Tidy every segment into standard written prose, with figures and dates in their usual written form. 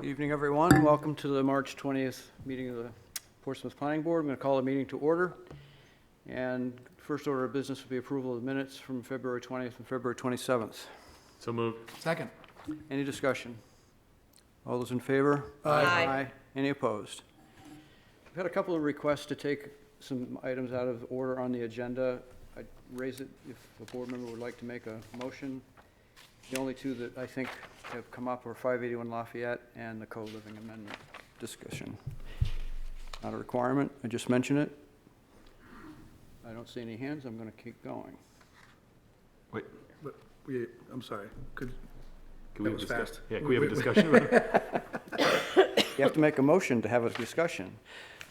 Good evening, everyone. Welcome to the March 20th meeting of the Portsmouth Planning Board. I'm going to call the meeting to order. And first order of business will be approval of minutes from February 20th and February 27th. So moved. Second. Any discussion? All those in favor? Aye. Any opposed? We've had a couple of requests to take some items out of order on the agenda. I'd raise it if a board member would like to make a motion. The only two that I think have come up are 581 Lafayette and the co-living amendment discussion. Not a requirement, I just mentioned it. I don't see any hands, I'm going to keep going. Wait, I'm sorry. can That we was discuss? fast. Yeah, can we have a discussion? You have to make a motion to have a discussion.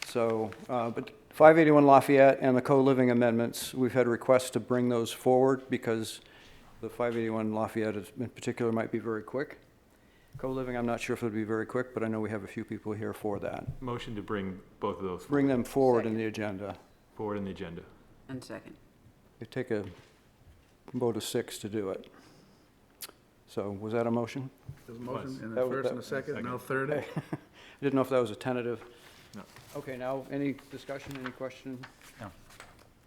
So, but 581 Lafayette and the co-living amendments, we've had requests to bring those forward because the 581 Lafayette in particular might be very quick. Co-living, I'm not sure if it'll be very quick, but I know we have a few people here for that. Motion to bring both of those Bring them forward in the agenda. forward in the agenda. And second. It take a vote of 6 to do it. So, was that a motion? There's a motion and That a was- first and a second, and I'll third it. I didn't know if that was a tentative. No. Okay, now, any discussion, any question? No.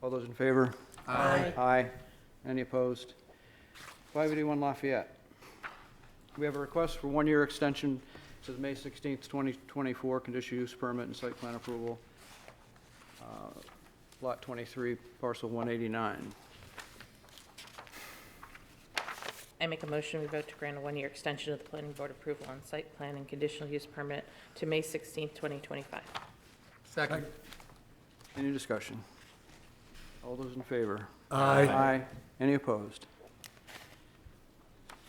All those in favor? Aye. Aye. Any opposed? 581 Lafayette. We have a request for one-year extension. It says May 16th, 2024, conditional use permit and site plan approval. Lot 23, parcel 189. I make a motion, we vote to grant a one-year extension of the planning board approval on site plan and conditional use permit to May 16th, 2025. Second. Any discussion? All those in favor? Aye. Aye. Any opposed?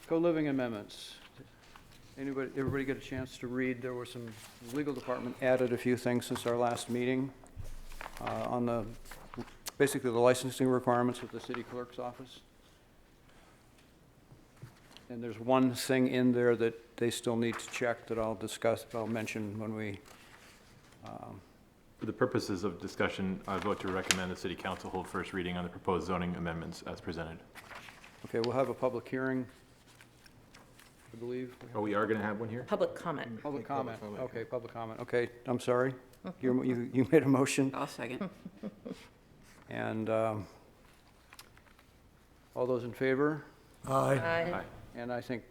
Co-living amendments. Everybody get a chance to read? There were some, the legal department added a few things since our last meeting on the, basically the licensing requirements of the city clerk's office. And there's one thing in there that they still need to check that I'll discuss, I'll mention when we, For the purposes of discussion, I vote to recommend the city council hold first reading on the proposed zoning amendments as presented. okay, we'll have a public hearing, I believe. Oh, we are going to have one here? Public comment. Public comment, okay, public comment, okay, I'm sorry. You made a motion, I'll second. and all those in favor? Aye. Aye. And I think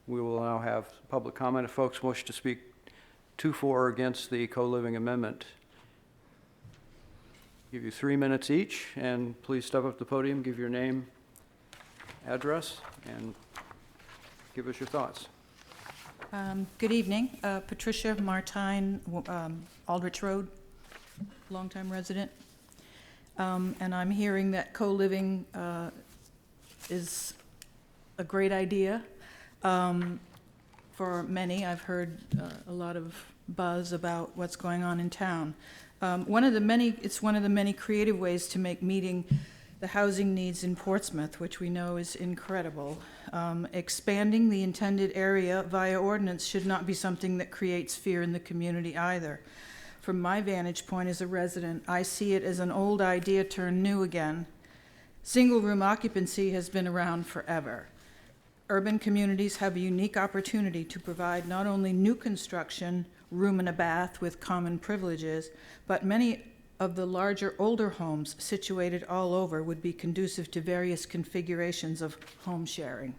we will now have public comment. If folks wish to speak to, for, or against the co-living amendment, give you 3 minutes each, and please step up to the podium, give your name, address, and give us your thoughts. Good evening. Patricia Martine, Aldrich Road, longtime resident. And I'm hearing that co-living is a great idea for many. I've heard a lot of buzz about what's going on in town. It's one of the many creative ways to make meeting the housing needs in Portsmouth, which we know is incredible. Expanding the intended area via ordinance should not be something that creates fear in the community either. From my vantage point as a resident, I see it as an old idea turned new again. Single-room occupancy has been around forever. Urban communities have a unique opportunity to provide not only new construction, room and a bath with common privileges, but many of the larger, older homes situated all over would be conducive to various configurations of home sharing.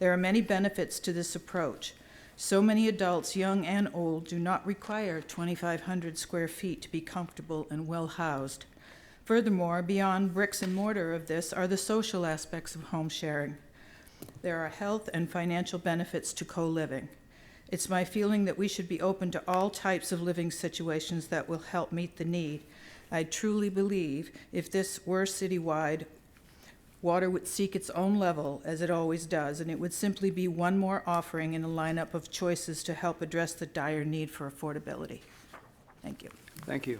There are many benefits to this approach. So many adults, young and old, do not require 2,500 square feet to be comfortable and well-housed. Furthermore, beyond bricks and mortar of this are the social aspects of home sharing. There are health and financial benefits to co-living. It's my feeling that we should be open to all types of living situations that will help meet the need. I truly believe if this were citywide, water would seek its own level, as it always does, and it would simply be one more offering in a lineup of choices to help address the dire need for affordability. Thank you. Thank you.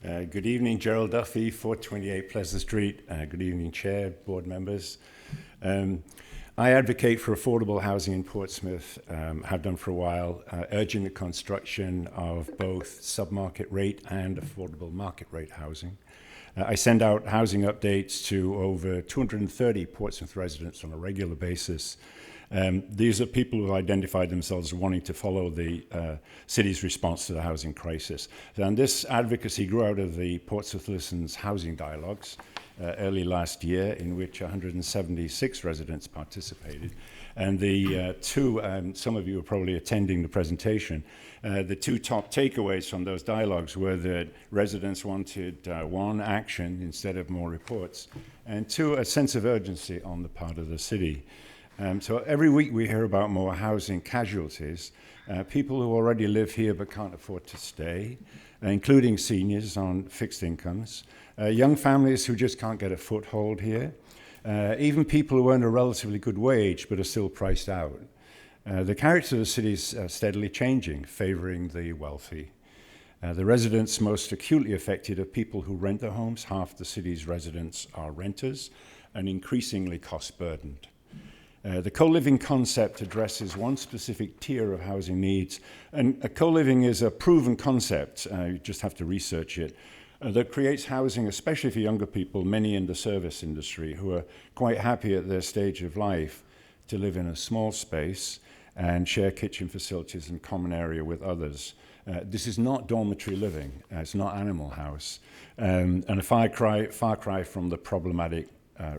Good evening, Gerald Duffy, 428 Pleasant Street. Good evening, Chair, board members. I advocate for affordable housing in Portsmouth, have done for a while, urging the construction of both sub-market rate and affordable market rate housing. I send out housing updates to over 230 Portsmouth residents on a regular basis. These are people who identified themselves as wanting to follow the city's response to the housing crisis. And this advocacy grew out of the Portsmouth Listens housing dialogues early last year, in which 176 residents participated. And the some of you are probably attending the presentation, the two top takeaways from those dialogues were that residents wanted, one, action instead of more reports, and two, a sense of urgency on the part of the city. So every week we hear about more housing casualties, people who already live here but can't afford to stay, including seniors on fixed incomes, young families who just can't get a foothold here, even people who earn a relatively good wage but are still priced out. The character of the city is steadily changing, favoring the wealthy. The residents most acutely affected are people who rent their homes. Half the city's residents are renters and increasingly cost-burdened. The co-living concept addresses one specific tier of housing needs, and co-living is a proven concept, you just have to research it, that creates housing, especially for younger people, many in the service industry, who are quite happy at their stage of life to live in a small space and share kitchen facilities and common area with others. This is not dormitory living, it's not Animal House, and a far cry from the problematic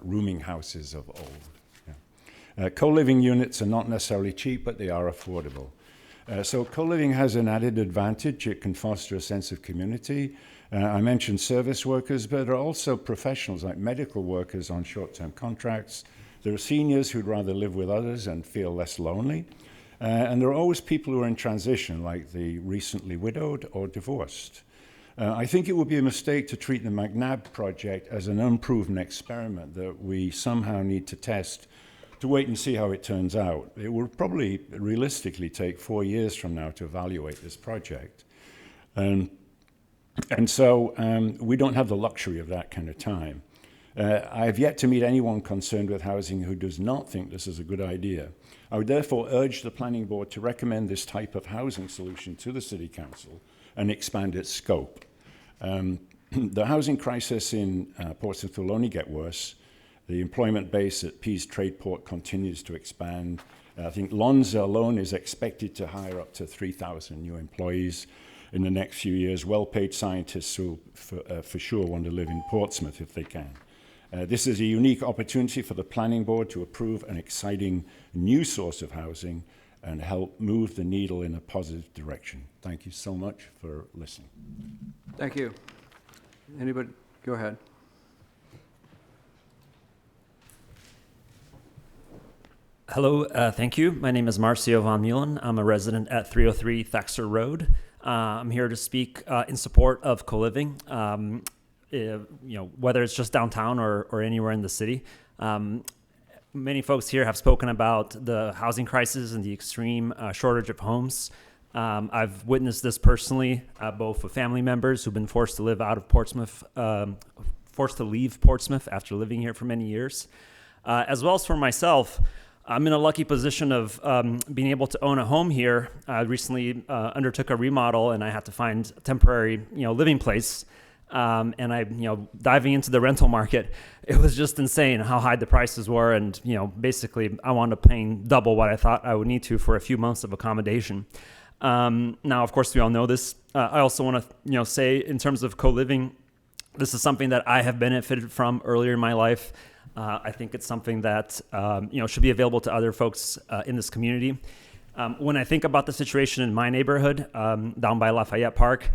rooming houses of old. Co-living units are not necessarily cheap, but they are affordable. So co-living has an added advantage. It can foster a sense of community. I mentioned service workers, but there are also professionals like medical workers on short-term contracts. There are seniors who'd rather live with others and feel less lonely. And there are always people who are in transition, like the recently widowed or divorced. I think it would be a mistake to treat the McNabb project as an unproven experiment that we somehow need to test to wait and see how it turns out. It will probably realistically take 4 years from now to evaluate this project. And so we don't have the luxury of that kind of time. I have yet to meet anyone concerned with housing who does not think this is a good idea. I would therefore urge the Planning Board to recommend this type of housing solution to the City Council and expand its scope. The housing crisis in Portsmouth will only get worse. The employment base at Pease Tradeport continues to expand. I think Lonza alone is expected to hire up to 3,000 new employees in the next few years. Well-paid scientists who for sure want to live in Portsmouth if they can. This is a unique opportunity for the Planning Board to approve an exciting new source of housing and help move the needle in a positive direction. Thank you so much for listening. Thank you. Anybody? Go ahead. Hello, thank you. My name is Marcio Von Mulen. I'm a resident at 303 Thaxter Road. I'm here to speak in support of co-living. Whether it's just downtown or anywhere in the city. Many folks here have spoken about the housing crisis and the extreme shortage of homes. I've witnessed this personally, both with family members who've been forced to live out of Portsmouth, forced to leave Portsmouth after living here for many years, as well as for myself. I'm in a lucky position of being able to own a home here. I recently undertook a remodel, and I had to find a temporary, living place. And I, diving into the rental market, it was just insane how high the prices were. And, basically I wound up paying double what I thought I would need to for a few months of accommodation. Now, of course, we all know this. I also want to, say in terms of co-living, this is something that I have benefited from earlier in my life. I think it's something that, should be available to other folks in this community. When I think about the situation in my neighborhood, down by Lafayette Park,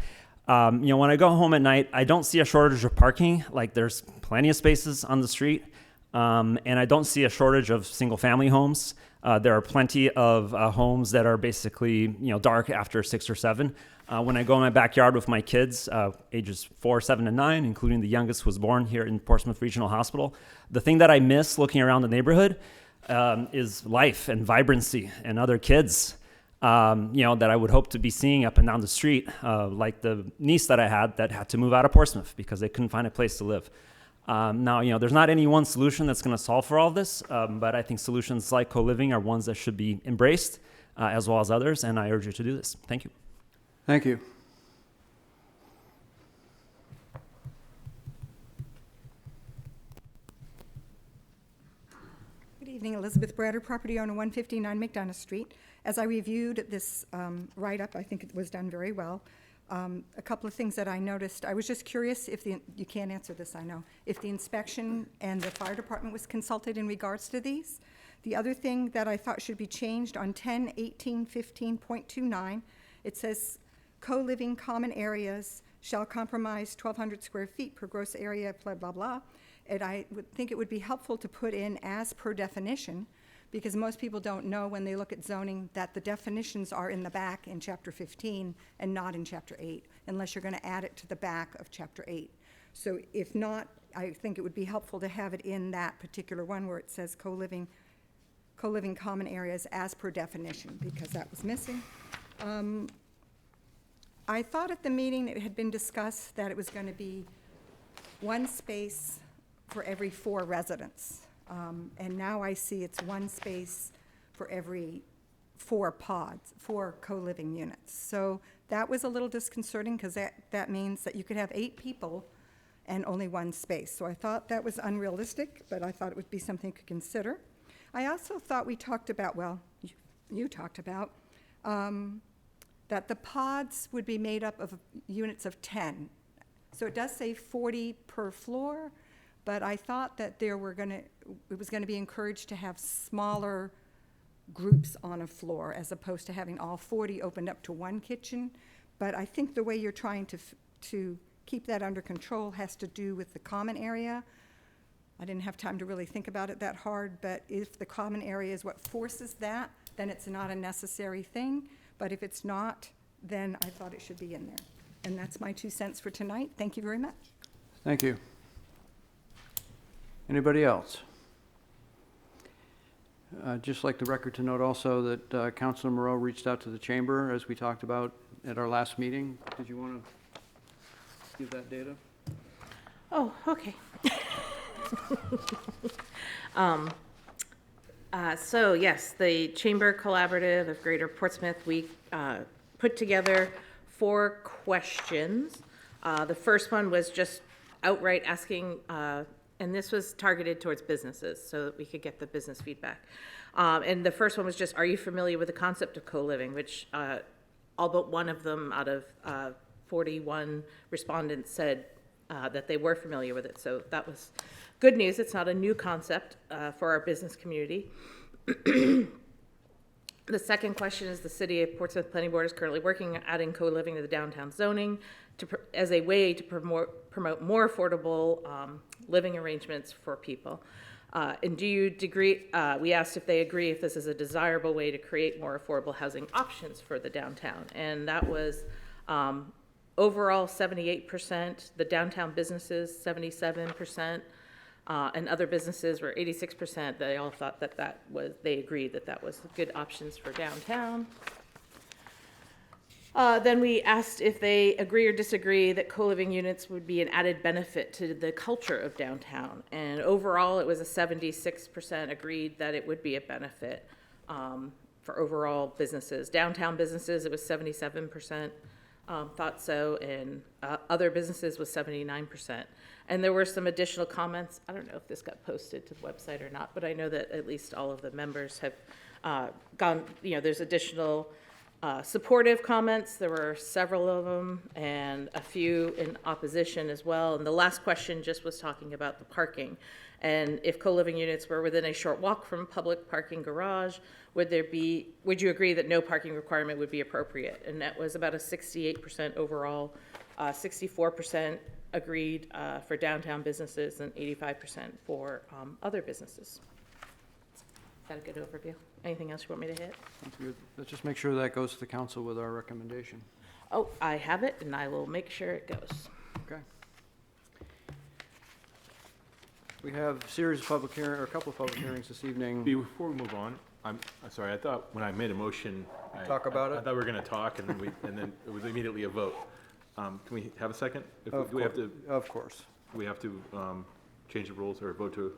when I go home at night, I don't see a shortage of parking. Like, there's plenty of spaces on the street, and I don't see a shortage of single-family homes. There are plenty of homes that are basically, dark after 6 or 7. When I go in my backyard with my kids, ages 4, 7, and 9, including the youngest who was born here in Portsmouth Regional Hospital, the thing that I miss looking around the neighborhood is life and vibrancy and other kids. That I would hope to be seeing up and down the street, like the niece that I had to move out of Portsmouth because they couldn't find a place to live. Now, there's not any one solution that's going to solve for all of this, but I think solutions like co-living are ones that should be embraced, as well as others, and I urge you to do this. Thank you. Thank you. evening, Elizabeth Brader, property owner, 159 McDonough Street. As I reviewed this write-up, I think it was done very well. A couple of things that I noticed, I was just curious if you can't answer this, I know, if the inspection and the fire department was consulted in regards to these. The other thing that I thought should be changed on 10.18.15.29, it says, co-living common areas shall compromise 1,200 square feet per gross area, blah, blah, blah. And I would think it would be helpful to put in as per definition, because most people don't know when they look at zoning that the definitions are in the back in Chapter 15 and not in Chapter 8, unless you're going to add it to the back of Chapter 8. So if not, I think it would be helpful to have it in that particular one where it says co-living common areas as per definition, because that was missing. I thought at the meeting it had been discussed that it was going to be one space for every 4 residents. And now I see it's one space for every 4 pods, 4 co-living units. So that was a little disconcerting, because that means that you could have 8 people and only 1 space. So I thought that was unrealistic, but I thought it would be something to consider. I also thought we talked about, well, you talked about, that the pods would be made up of units of 10. So it does say 40 per floor, but I thought that it was going to be encouraged to have smaller groups on a floor as opposed to having all 40 opened up to one kitchen. But I think the way you're trying to keep that under control has to do with the common area. I didn't have time to really think about it that hard, but if the common area is what forces that, then it's not a necessary thing. But if it's not, then I thought it should be in there. And that's my 2 cents for tonight. Thank you very much. Thank you. Anybody else? I'd just like the record to note also that Councilor Moreau reached out to the chamber, as we talked about at our last meeting. Did you want to give that data? Oh, okay. So yes, the Chamber Collaborative of Greater Portsmouth, we put together 4 questions. The first one was just outright asking, and this was targeted towards businesses so that we could get the business feedback. And the first one was just, are you familiar with the concept of co-living, which all but one of them out of 41 respondents said that they were familiar with it. So that was good news. It's not a new concept for our business community. The second question is, the City of Portsmouth Planning Board is currently working on adding co-living to the downtown zoning as a way to promote more affordable living arrangements for people. And do you agree, we asked if they agree if this is a desirable way to create more affordable housing options for the downtown. And that was overall 78%, the downtown businesses 77%, and other businesses were 86%. They all thought they agreed that was good options for downtown. Then we asked if they agree or disagree that co-living units would be an added benefit to the culture of downtown. And overall, it was a 76% agreed that it would be a benefit for overall businesses. Downtown businesses, it was 77% thought so, and other businesses was 79%. And there were some additional comments. I don't know if this got posted to the website or not, but I know that at least all of the members have gone, there's additional supportive comments. There were several of them, and a few in opposition as well. And the last question just was talking about the parking. And if co-living units were within a short walk from public parking garage, would you agree that no parking requirement would be appropriate? And that was about a 68% overall, 64% agreed for downtown businesses, and 85% for other businesses. Is that a good overview? Anything else you want me to hit? Let's just make sure that goes to the council with our recommendation. Oh, I have it, and I will make sure it goes. Okay. We have a series of a couple of public hearings this evening. Before we move on, I'm sorry, I thought when I made a motion. Talk about it? I thought we were gonna talk, and then it was immediately a vote. Can we have a second? Do we have to? Of course. We have to change the rules or vote to?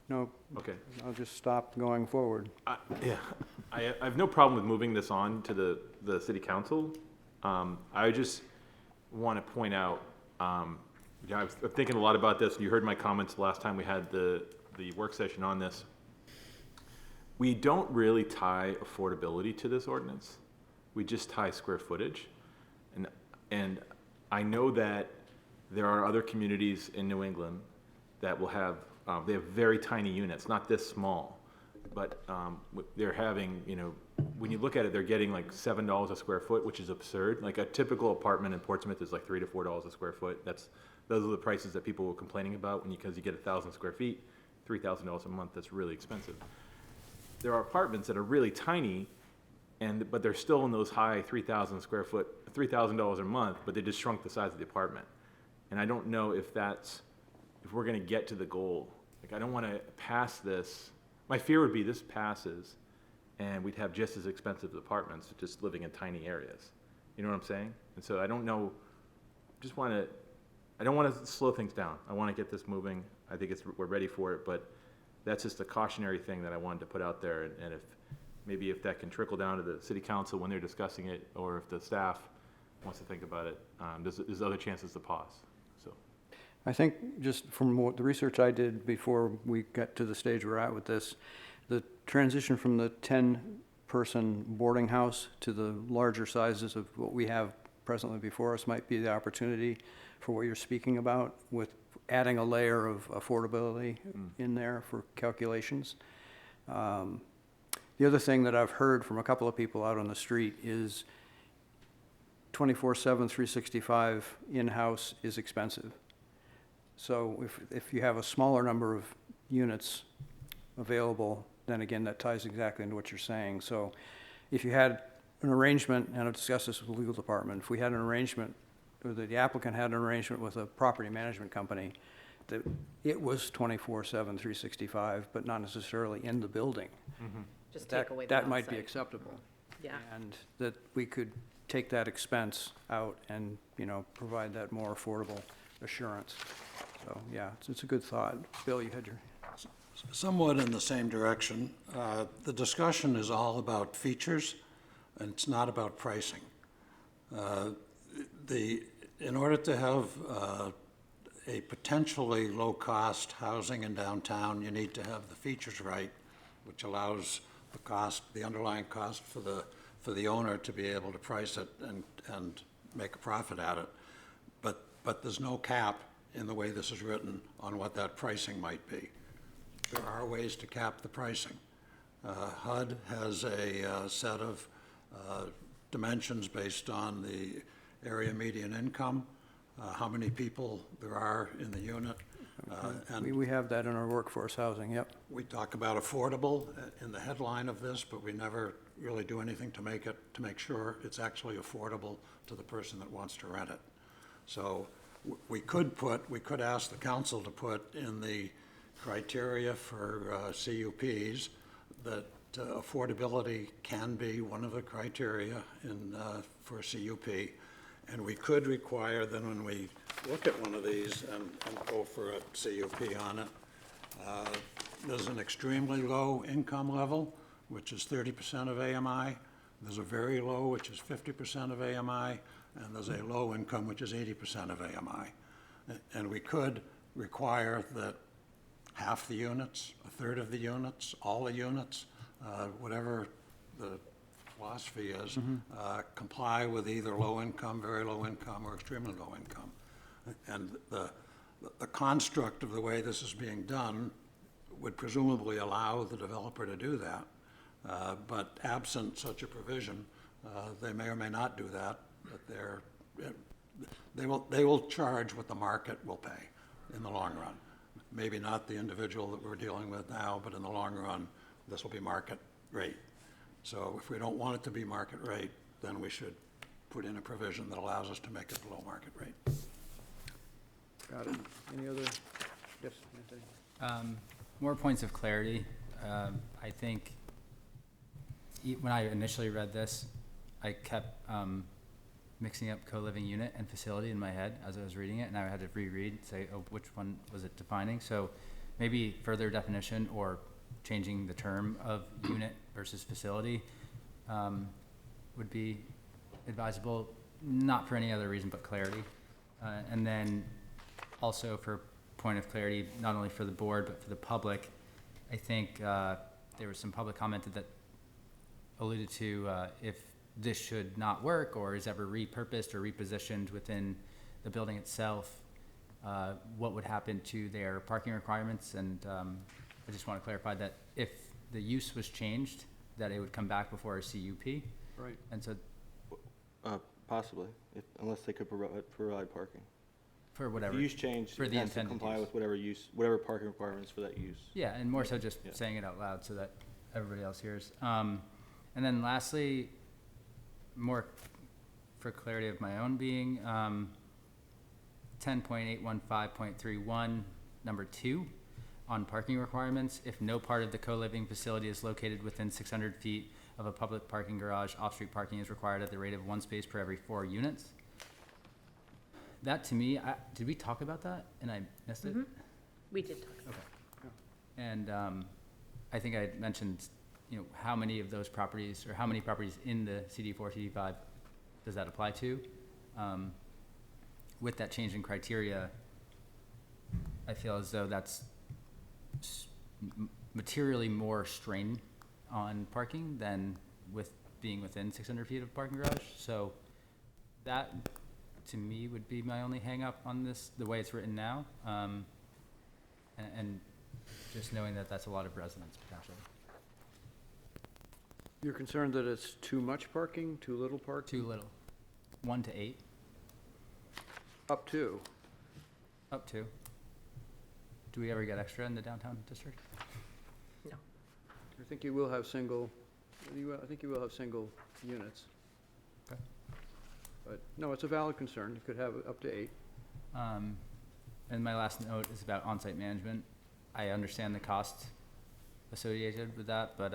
No, Okay. I'll just stop going forward. Yeah, I have no problem with moving this on to the city council. I just want to point out, I was thinking a lot about this. You heard my comments last time we had the work session on this. we don't really tie affordability to this ordinance. We just tie square footage. And I know that there are other communities in New England that will have, they have very tiny units, not this small, but they're having, you know, when you look at it, they're getting like $7 a square foot, which is absurd. Like a typical apartment in Portsmouth is like $3 to $4 a square foot. Those are the prices that people were complaining about because you get 1,000 square feet, $3,000 a month. That's really expensive. There are apartments that are really tiny, but they're still in those high 3,000 square foot, $3,000 a month, but they just shrunk the size of the apartment. And I don't know if we're going to get to the goal. Like, I don't want to pass this. My fear would be this passes and we'd have just as expensive apartments just living in tiny areas. You know what I'm saying? And so I don't know, I don't want to slow things down. I want to get this moving. I think we're ready for it, but that's just a cautionary thing that I wanted to put out there. And if that can trickle down to the city council when they're discussing it, or if the staff wants to think about it, there's other chances to pause. So I think just from the research I did before we got to the stage we're at with this, the transition from the 10-person boarding house to the larger sizes of what we have presently before us might be the opportunity for what you're speaking about, with adding a layer of affordability in there for calculations. The other thing that I've heard from a couple of people out on the street is 24/7, 365 in-house is expensive. So if you have a smaller number of units available, then again, that ties exactly into what you're saying. So if you had an arrangement, and I've discussed this with the legal department, if we had an arrangement, or the applicant had an arrangement with a property management company, that it was 24/7, 365, but not necessarily in the building. Just That- take away the That might be outside. acceptable. Yeah. And that we could take that expense out and, provide that more affordable assurance. So, yeah, it's a good thought. Bill, you had your, Somewhat in the same direction. The discussion is all about features, and it's not about pricing. In order to have a potentially low-cost housing in downtown, you need to have the features right, which allows the underlying cost for the owner to be able to price it and make a profit at it. But there's no cap in the way this is written on what that pricing might be. There are ways to cap the pricing. HUD has a set of dimensions based on the area median income, how many people there are in the unit. And we have that in our workforce housing, yep. we talk about affordable in the headline of this, but we never really do anything to make sure it's actually affordable to the person that wants to rent it. So we could ask the council to put in the criteria for CUPs that affordability can be one of the criteria for CUP. And we could require that when we look at one of these and go for a CUP on it, there's an extremely low income level, which is 30% of AMI. There's a very low, which is 50% of AMI, and there's a low income, which is 80% of AMI. And we could require that half the units, a third of the units, all the units, whatever the philosophy is, comply with either low income, very low income, or extremely low income. And the construct of the way this is being done would presumably allow the developer to do that. But absent such a provision, they may or may not do that, but they will charge what the market will pay in the long run. Maybe not the individual that we're dealing with now, but in the long run, this will be market rate. So if we don't want it to be market rate, then we should put in a provision that allows us to make it below market rate. Got it. Any other, yes, Anthony? More points of clarity. I think when I initially read this, I kept mixing up co-living unit and facility in my head as I was reading it, and I had to reread, say, oh, which one was it defining? So maybe further definition or changing the term of unit versus facility would be advisable, not for any other reason but clarity. And then also for point of clarity, not only for the board but for the public, I think there was some public comment that alluded to if this should not work or is ever repurposed or repositioned within the building itself, what would happen to their parking requirements? And I just want to clarify that if the use was changed, that it would come back before a CUP. Right. And so Possibly, unless they could provide parking. for If whatever. the use change, for it the has to intended comply use. with whatever parking requirements for that use. Yeah, and more so just Yeah. saying it out loud so that everybody else hears. And then lastly, more for clarity of my own being, 10.815.31, number 2, on parking requirements. If no part of the co-living facility is located within 600 feet of a public parking garage, off-street parking is required at the rate of 1 space per every 4 units. That to me, did we talk about that and I missed it? We did talk. Okay. And I think I had mentioned, how many of those properties, or how many properties in the CD4, CD5 does that apply to? With that change in criteria, I feel as though that's materially more strain on parking than with being within 600 feet of parking garage. So that, to me, would be my only hang-up on this, the way it's written now. And just knowing that that's a lot of residents potentially. You're concerned that it's too much parking, too little parking? Too little. 1 to 8, Up to. up to. Do we ever get extra in the downtown district? I think you will have single, I think you will have single units. Okay. But, no, it's a valid concern. You could have up to 8. And my last note is about on-site management. I understand the cost associated with that, but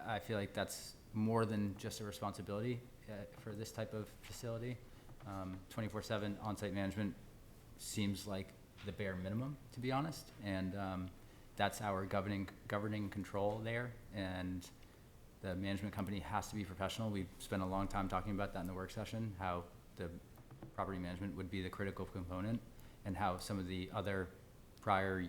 I feel like that's more than just a responsibility for this type of facility. 24/7 on-site management seems like the bare minimum, to be honest, and that's our governing control there, and the management company has to be professional. We've spent a long time talking about that in the work session, how the property management would be the critical component, and how some of the other prior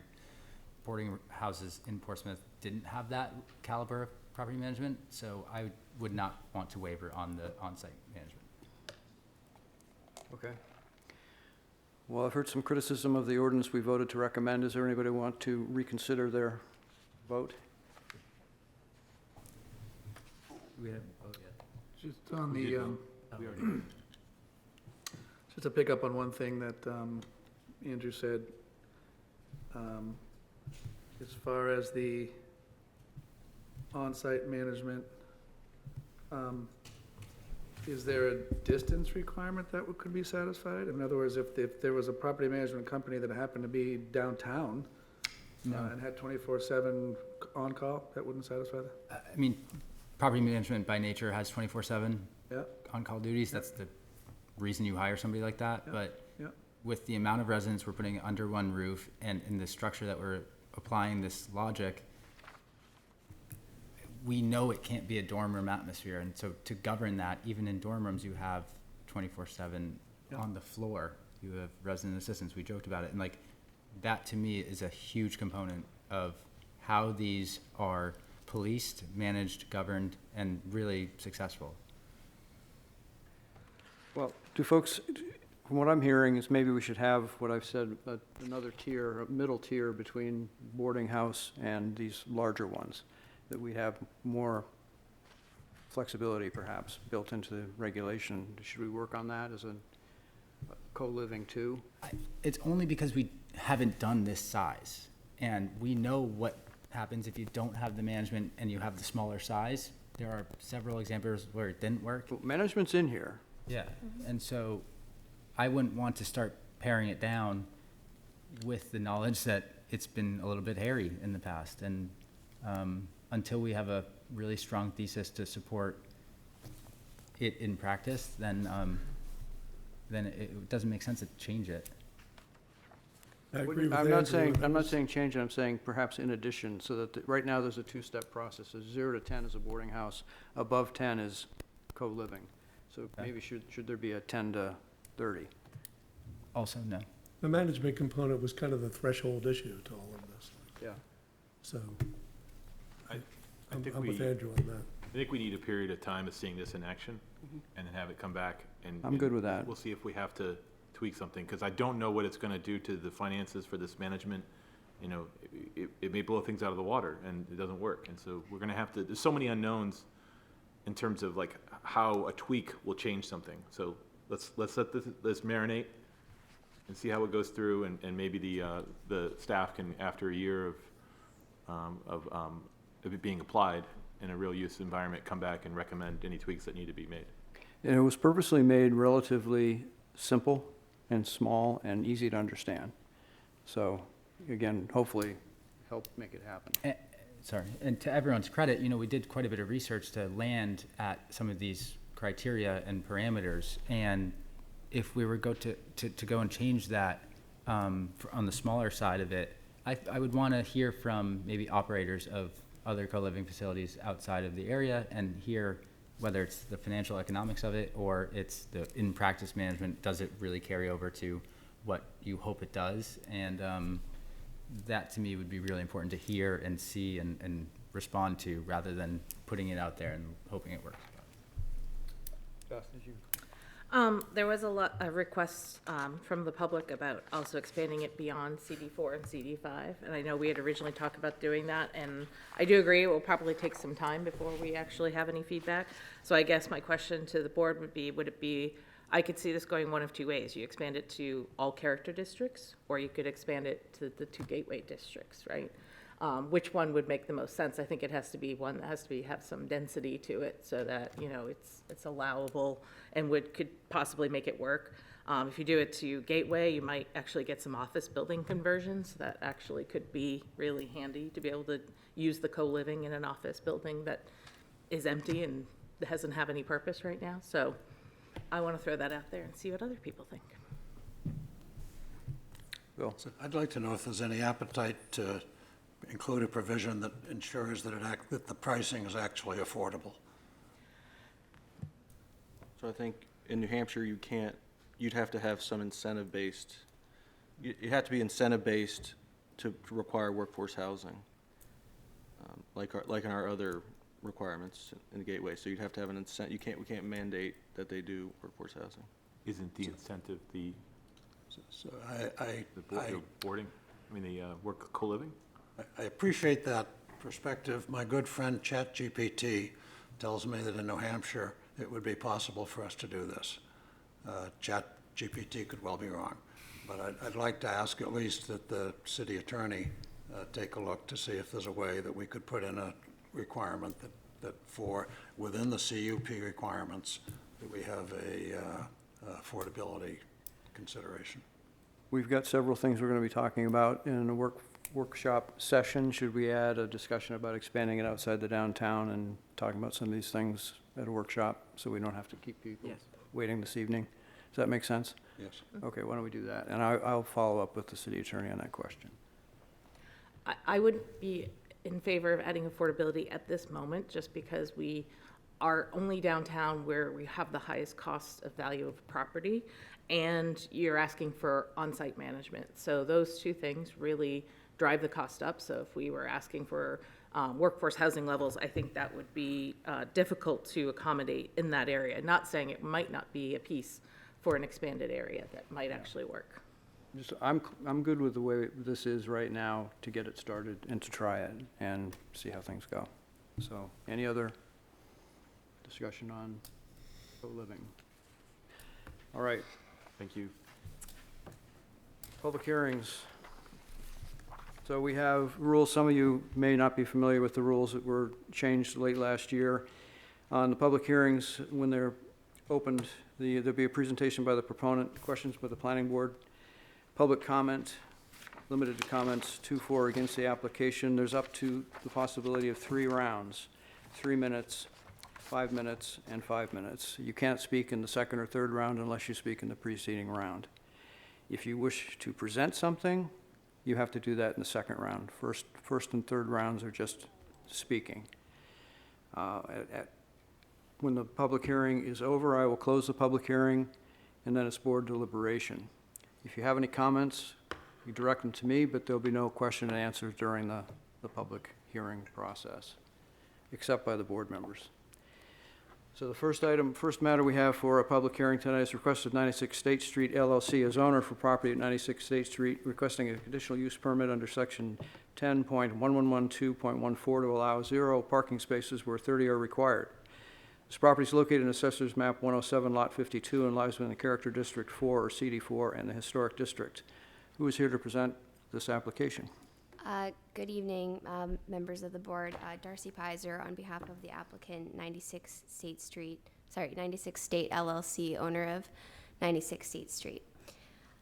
boarding houses in Portsmouth didn't have that caliber of property management, so I would not want to waver on the on-site management. Okay. Well, I've heard some criticism of the ordinance we voted to recommend. Does there anybody want to reconsider their vote? We haven't voted yet. Just on the, just to pick up on one thing that Andrew said, as far as the on-site management, is there a distance requirement that could be satisfied? In other words, if there was a property management company that happened to be downtown and had 24/7 on-call, that wouldn't satisfy that? I mean, property management by nature has 24/7 Yeah, on-call duties. That's the reason you hire somebody like that. Yeah. But yeah. with the amount of residents we're putting under one roof and in the structure that we're applying this logic, we know it can't be a dorm room atmosphere. And so to govern that, even in dorm rooms, you have 24/7 Yeah. on the floor. You have resident assistants. We joked about it. And like, that to me is a huge component of how these are policed, managed, governed, and really successful. Well, do folks, from what I'm hearing is maybe we should have what I've said, another tier, a middle tier between boarding house and these larger ones, that we have more flexibility perhaps built into the regulation. Should we work on that as a co-living too? It's only because we haven't done this size, and we know what happens if you don't have the management and you have the smaller size. There are several examples where it didn't work. Well, management's in here. Yeah. And so I wouldn't want to start paring it down with the knowledge that it's been a little bit hairy in the past. And until we have a really strong thesis to support it in practice, then it doesn't make sense to change it. I'm not saying change it, I'm saying perhaps in addition, so that, right now, there's a two-step process. There's 0 to 10 is a boarding house, above 10 is co-living. So Okay. maybe should there be a 10 to 30? Also, no. The management component was kind of the threshold issue to all of this. Yeah. So I think I'm with we- Andrew on that. I think we need a period of time of seeing this in action and then have it come back and. I'm good with that. We'll see if we have to tweak something, because I don't know what it's gonna do to the finances for this management. You know, it may blow things out of the water and it doesn't work. And so we're gonna have to, there's so many unknowns in terms of like how a tweak will change something. So let's let this marinate and see how it goes through, and maybe the staff can, after a year of it being applied in a real use environment, come back and recommend any tweaks that need to be made. And it was purposely made relatively simple and small and easy to understand. So, again, hopefully help make it happen. Sorry, and to everyone's credit, you know, we did quite a bit of research to land at some of these criteria and parameters. And if we were to go and change that on the smaller side of it, I would want to hear from maybe operators of other co-living facilities outside of the area and hear whether it's the financial economics of it or it's the in-practice management. Does it really carry over to what you hope it does? And that to me would be really important to hear and see and respond to, rather than putting it out there and hoping it works. Beth, did you? There was a lot of requests from the public about also expanding it beyond CD4 and CD5. And I know we had originally talked about doing that, and I do agree it will probably take some time before we actually have any feedback. So I guess my question to the board would it be, I could see this going one of two ways. You expand it to all character districts, or you could expand it to the 2 gateway districts, right? Which one would make the most sense? I think it has to be one that has to have some density to it, so that, you know, it's allowable and could possibly make it work. If you do it to gateway, you might actually get some office building conversions that actually could be really handy to be able to use the co-living in an office building that is empty and doesn't have any purpose right now. So I want to throw that out there and see what other people think. Bill? So I'd like to know if there's any appetite to include a provision that ensures that that the pricing is actually affordable. So I think in New Hampshire, you'd have to have some incentive-based, you have to be incentive-based to require workforce housing, like in our other requirements in the gateway. So you'd have to have an incentive. We can't mandate that they do workforce housing. Isn't the incentive the So boarding, the work co-living? I appreciate that perspective. My good friend ChatGPT tells me that in New Hampshire, it would be possible for us to do this. ChatGPT could well be wrong, but I'd like to ask at least that the city attorney take a look to see if there's a way that we could put in a requirement that for within the CUP requirements, that we have a affordability consideration. We've got several things we're going to be talking about in a workshop session. Should we add a discussion about expanding it outside the downtown and talking about some of these things at a workshop, so we don't have to keep people waiting this evening? Does that make sense? Yes. Okay, why don't we do that? And I'll follow up with the city attorney on that question. I wouldn't be in favor of adding affordability at this moment, just because we are only downtown where we have the highest cost of value of property, and you're asking for on-site management. So those two things really drive the cost up. So if we were asking for workforce housing levels, I think that would be difficult to accommodate in that area. Not saying it might not be a piece for an expanded area that might actually work. I'm good with the way this is right now to get it started and to try it and see how things go. So, any other discussion on co-living? All right. Thank you. Public hearings. So we have rules. Some of you may not be familiar with the rules that were changed late last year. On the public hearings, when they're opened, there'll be a presentation by the proponent, questions by the planning board, public comment, limited to comments to, for, against the application. There's up to the possibility of 3 rounds, 3 minutes, 5 minutes, and 5 minutes. You can't speak in the second or third round unless you speak in the preceding round. If you wish to present something, you have to do that in the second round. First and third rounds are just speaking. When the public hearing is over, I will close the public hearing, and then it's board deliberation. If you have any comments, you direct them to me, but there'll be no question and answers during the public hearing process. except by the board members. So the first matter we have for a public hearing tonight is request of 96 State Street LLC as owner for property at 96 State Street, requesting a conditional use permit under section 10.1112.14 to allow 0 parking spaces where 30 are required. This property is located in Assessor's Map 107, Lot 52, and lies within the Character District 4, or CD4, and the Historic District. Who is here to present this application? Good evening, members of the board. Darcy Pizer on behalf of the applicant, 96 State LLC, owner of 96 State Street.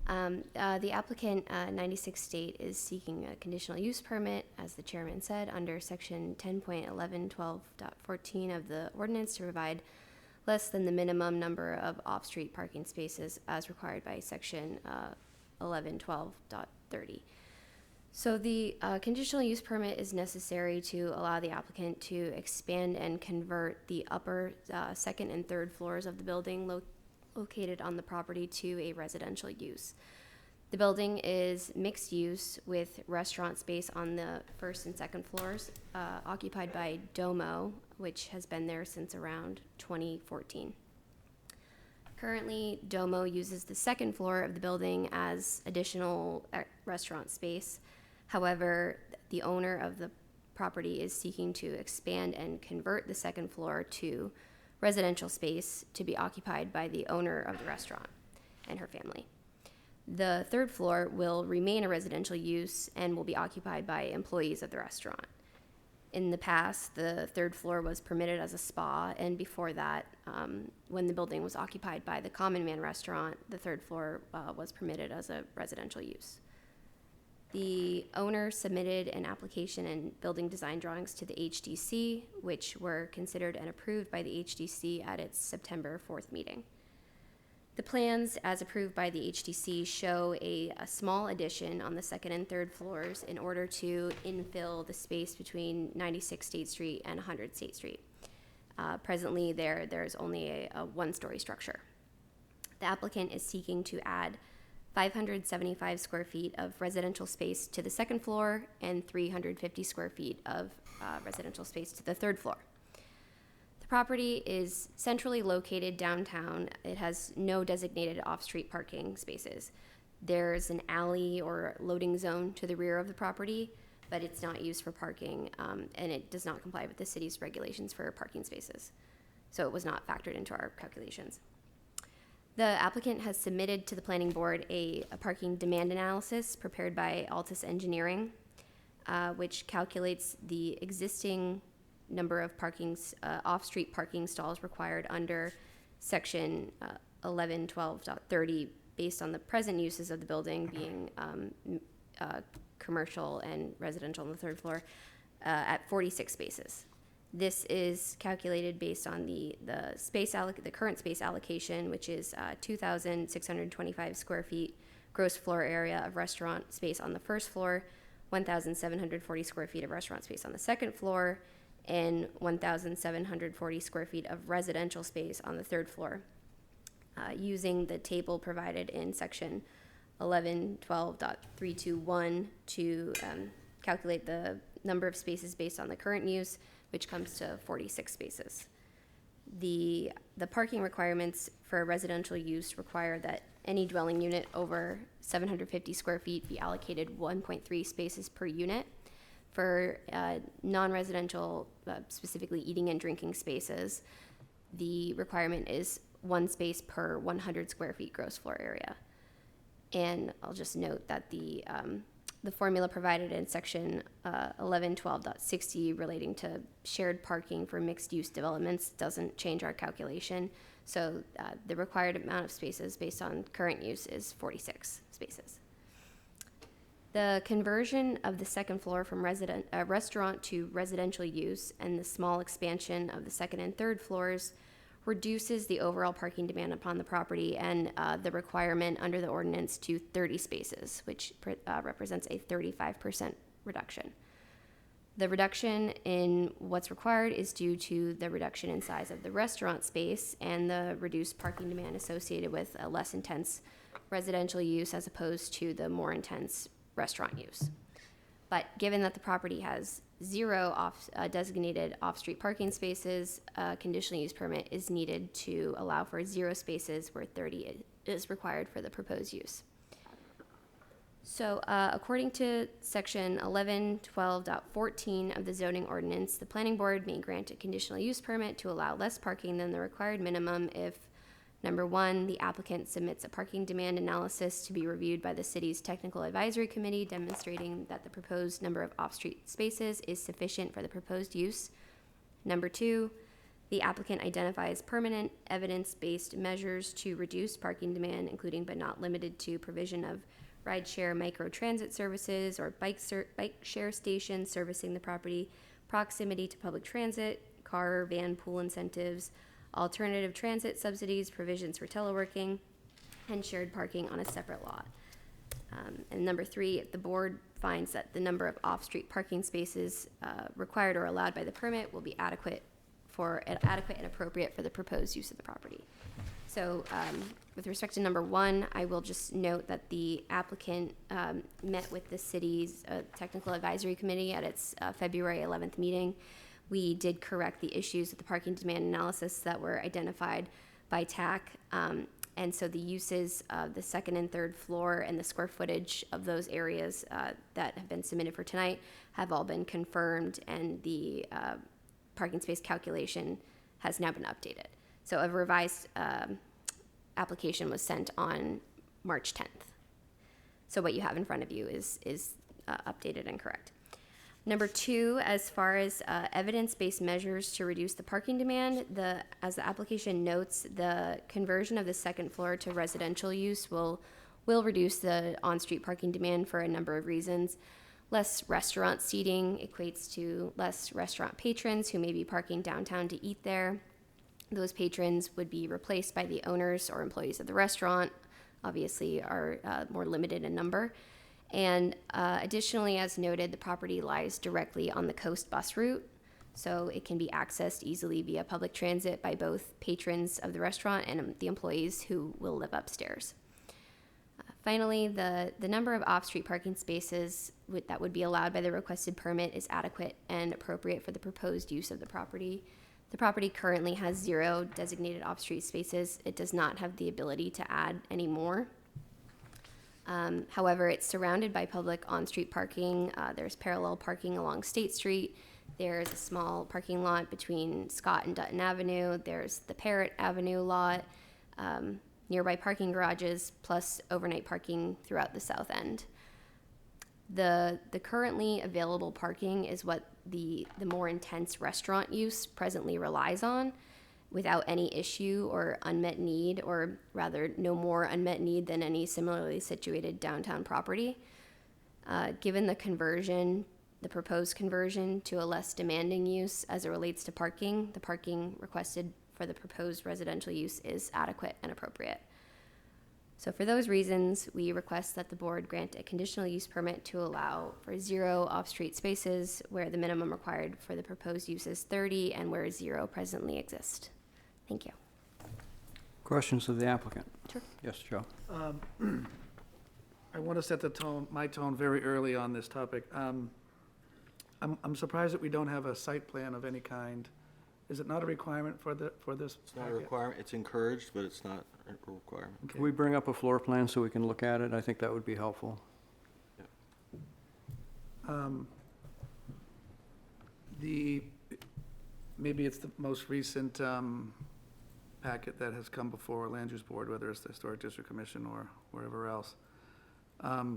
The applicant, 96 State, is seeking a conditional use permit, as the chairman said, under section 10.1112.14 of the ordinance to provide less than the minimum number of off-street parking spaces as required by section 1112.30. So the conditional use permit is necessary to allow the applicant to expand and convert the upper, second, and third floors of the building located on the property to a residential use. The building is mixed use with restaurant space on the first and second floors, occupied by Domo, which has been there since around 2014. Currently, Domo uses the second floor of the building as additional restaurant space. However, the owner of the property is seeking to expand and convert the second floor to residential space to be occupied by the owner of the restaurant and her family. The third floor will remain a residential use and will be occupied by employees of the restaurant. In the past, the third floor was permitted as a spa, and before that, when the building was occupied by the Common Man restaurant, the third floor was permitted as a residential use. The owner submitted an application and building design drawings to the HDC, which were considered and approved by the HDC at its September 4th meeting. The plans, as approved by the HDC, show a small addition on the second and third floors in order to infill the space between 96 State Street and 100 State Street. Presently, there's only a one-story structure. The applicant is seeking to add 575 square feet of residential space to the second floor and 350 square feet of residential space to the third floor. The property is centrally located downtown. It has no designated off-street parking spaces. There's an alley or loading zone to the rear of the property, but it's not used for parking, and it does not comply with the city's regulations for parking spaces. So it was not factored into our calculations. The applicant has submitted to the planning board a parking demand analysis prepared by Altus Engineering, which calculates the existing number of off-street parking stalls required under section 1112.30 based on the present uses of the building being commercial and residential on the third floor at 46 spaces. This is calculated based on the current space allocation, which is 2,625 square feet gross floor area of restaurant space on the first floor, 1,740 square feet of restaurant space on the second floor, and 1,740 square feet of residential space on the third floor, using the table provided in section 1112.321 to calculate the number of spaces based on the current use, which comes to 46 spaces. The parking requirements for residential use require that any dwelling unit over 750 square feet be allocated 1.3 spaces per unit. For non-residential, specifically eating and drinking spaces, the requirement is 1 space per 100 square feet gross floor area. And I'll just note that the formula provided in section 1112.60 relating to shared parking for mixed-use developments doesn't change our calculation. So the required amount of spaces based on current use is 46 spaces. The conversion of the second floor from restaurant to residential use and the small expansion of the second and third floors reduces the overall parking demand upon the property and the requirement under the ordinance to 30 spaces, which represents a 35% reduction. The reduction in what's required is due to the reduction in size of the restaurant space and the reduced parking demand associated with a less intense residential use as opposed to the more intense restaurant use. But given that the property has zero designated off-street parking spaces, a conditional use permit is needed to allow for 0 spaces where 30 is required for the proposed use. So according to section 1112.14 of the zoning ordinance, the planning board may grant a conditional use permit to allow less parking than the required minimum if, number 1, the applicant submits a parking demand analysis to be reviewed by the city's technical advisory committee demonstrating that the proposed number of off-street spaces is sufficient for the proposed use. Number 2, the applicant identifies permanent evidence-based measures to reduce parking demand, including but not limited to provision of rideshare micro-transit services or bike share stations servicing the property, proximity to public transit, car or van pool incentives, alternative transit subsidies, provisions for teleworking, and shared parking on a separate lot. And number 3, the board finds that the number of off-street parking spaces required or allowed by the permit will be adequate and appropriate for the proposed use of the property. So with respect to number 1, I will just note that the applicant met with the city's technical advisory committee at its February 11th meeting. We did correct the issues with the parking demand analysis that were identified by TAC. And so the uses of the 2nd and 3rd floor and the square footage of those areas that have been submitted for tonight have all been confirmed, and the parking space calculation has now been updated. So a revised application was sent on March 10th. So what you have in front of you is updated and correct. Number 2, as far as evidence-based measures to reduce the parking demand, as the application notes, the conversion of the 2nd floor to residential use will reduce the on-street parking demand for a number of reasons. Less restaurant seating equates to less restaurant patrons who may be parking downtown to eat there. Those patrons would be replaced by the owners or employees of the restaurant, obviously are more limited in number. And additionally, as noted, the property lies directly on the coast bus route, so it can be accessed easily via public transit by both patrons of the restaurant and the employees who will live upstairs. Finally, the number of off-street parking spaces that would be allowed by the requested permit is adequate and appropriate for the proposed use of the property. The property currently has 0 designated off-street spaces. It does not have the ability to add any more. However, it's surrounded by public on-street parking. There's parallel parking along State Street. There's a small parking lot between Scott and Dutton Avenue. There's the Parrott Avenue lot, nearby parking garages, plus overnight parking throughout the south end. The currently available parking is what the more intense restaurant use presently relies on, without any issue or unmet need, or rather no more unmet need than any similarly situated downtown property. Given the proposed conversion to a less demanding use as it relates to parking, the parking requested for the proposed residential use is adequate and appropriate. So for those reasons, we request that the board grant a conditional use permit to allow for 0 off-street spaces where the minimum required for the proposed use is 30 and where 0 presently exist. Thank you. Questions of the applicant? Sure. Yes, Joe. I want to set my tone very early on this topic. I'm surprised that we don't have a site plan of any kind. Is it not a requirement for this? It's not a requirement, it's encouraged, but it's not a requirement. Can we bring up a floor plan so we can look at it? I think that would be helpful. Maybe it's the most recent packet that has come before Land Use Board, whether it's the Historic District Commission or wherever else. I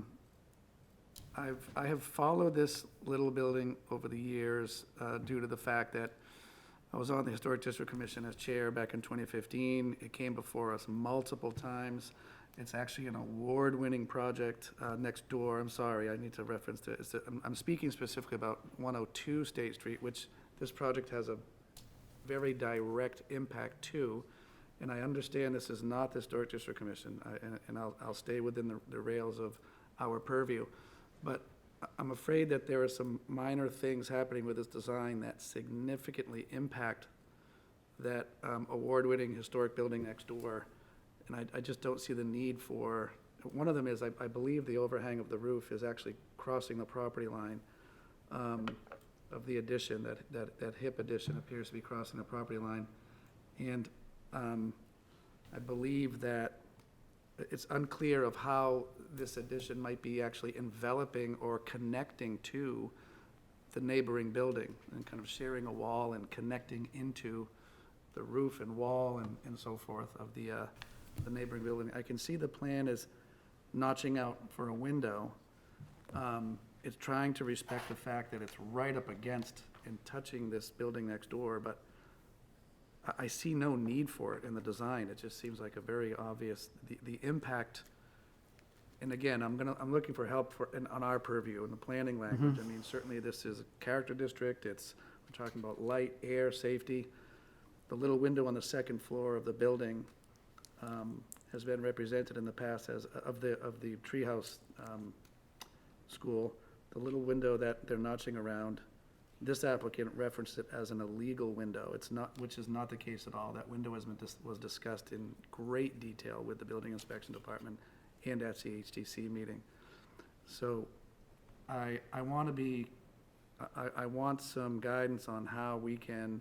have followed this little building over the years due to the fact that I was on the Historic District Commission as chair back in 2015. It came before us multiple times. It's actually an award-winning project next door. I'm sorry, I need to reference it. I'm speaking specifically about 102 State Street, which this project has a very direct impact to. And I understand this is not the Historic District Commission, and I'll stay within the rails of our purview. But I'm afraid that there are some minor things happening with this design that significantly impact that award-winning historic building next door. And I just don't see the need for one of them is, I believe the overhang of the roof is actually crossing the property line of the addition, that hip addition appears to be crossing the property line. And I believe that it's unclear of how this addition might be actually enveloping or connecting to the neighboring building, and kind of sharing a wall and connecting into the roof and wall and so forth of the neighboring building. I can see the plan is notching out for a window. It's trying to respect the fact that it's right up against and touching this building next door, but I see no need for it in the design. It just seems like a very obvious, the impact. And again, I'm looking for help on our purview in the planning language. I mean, certainly this is a character district. We're talking about light, air, safety. The little window on the second floor of the building has been represented in the past as, of the treehouse school. The little window that they're notching around, this applicant referenced it as an illegal window. It's not, which is not the case at all. That window was discussed in great detail with the building inspection department and at CHDC meeting. So I want some guidance on how we can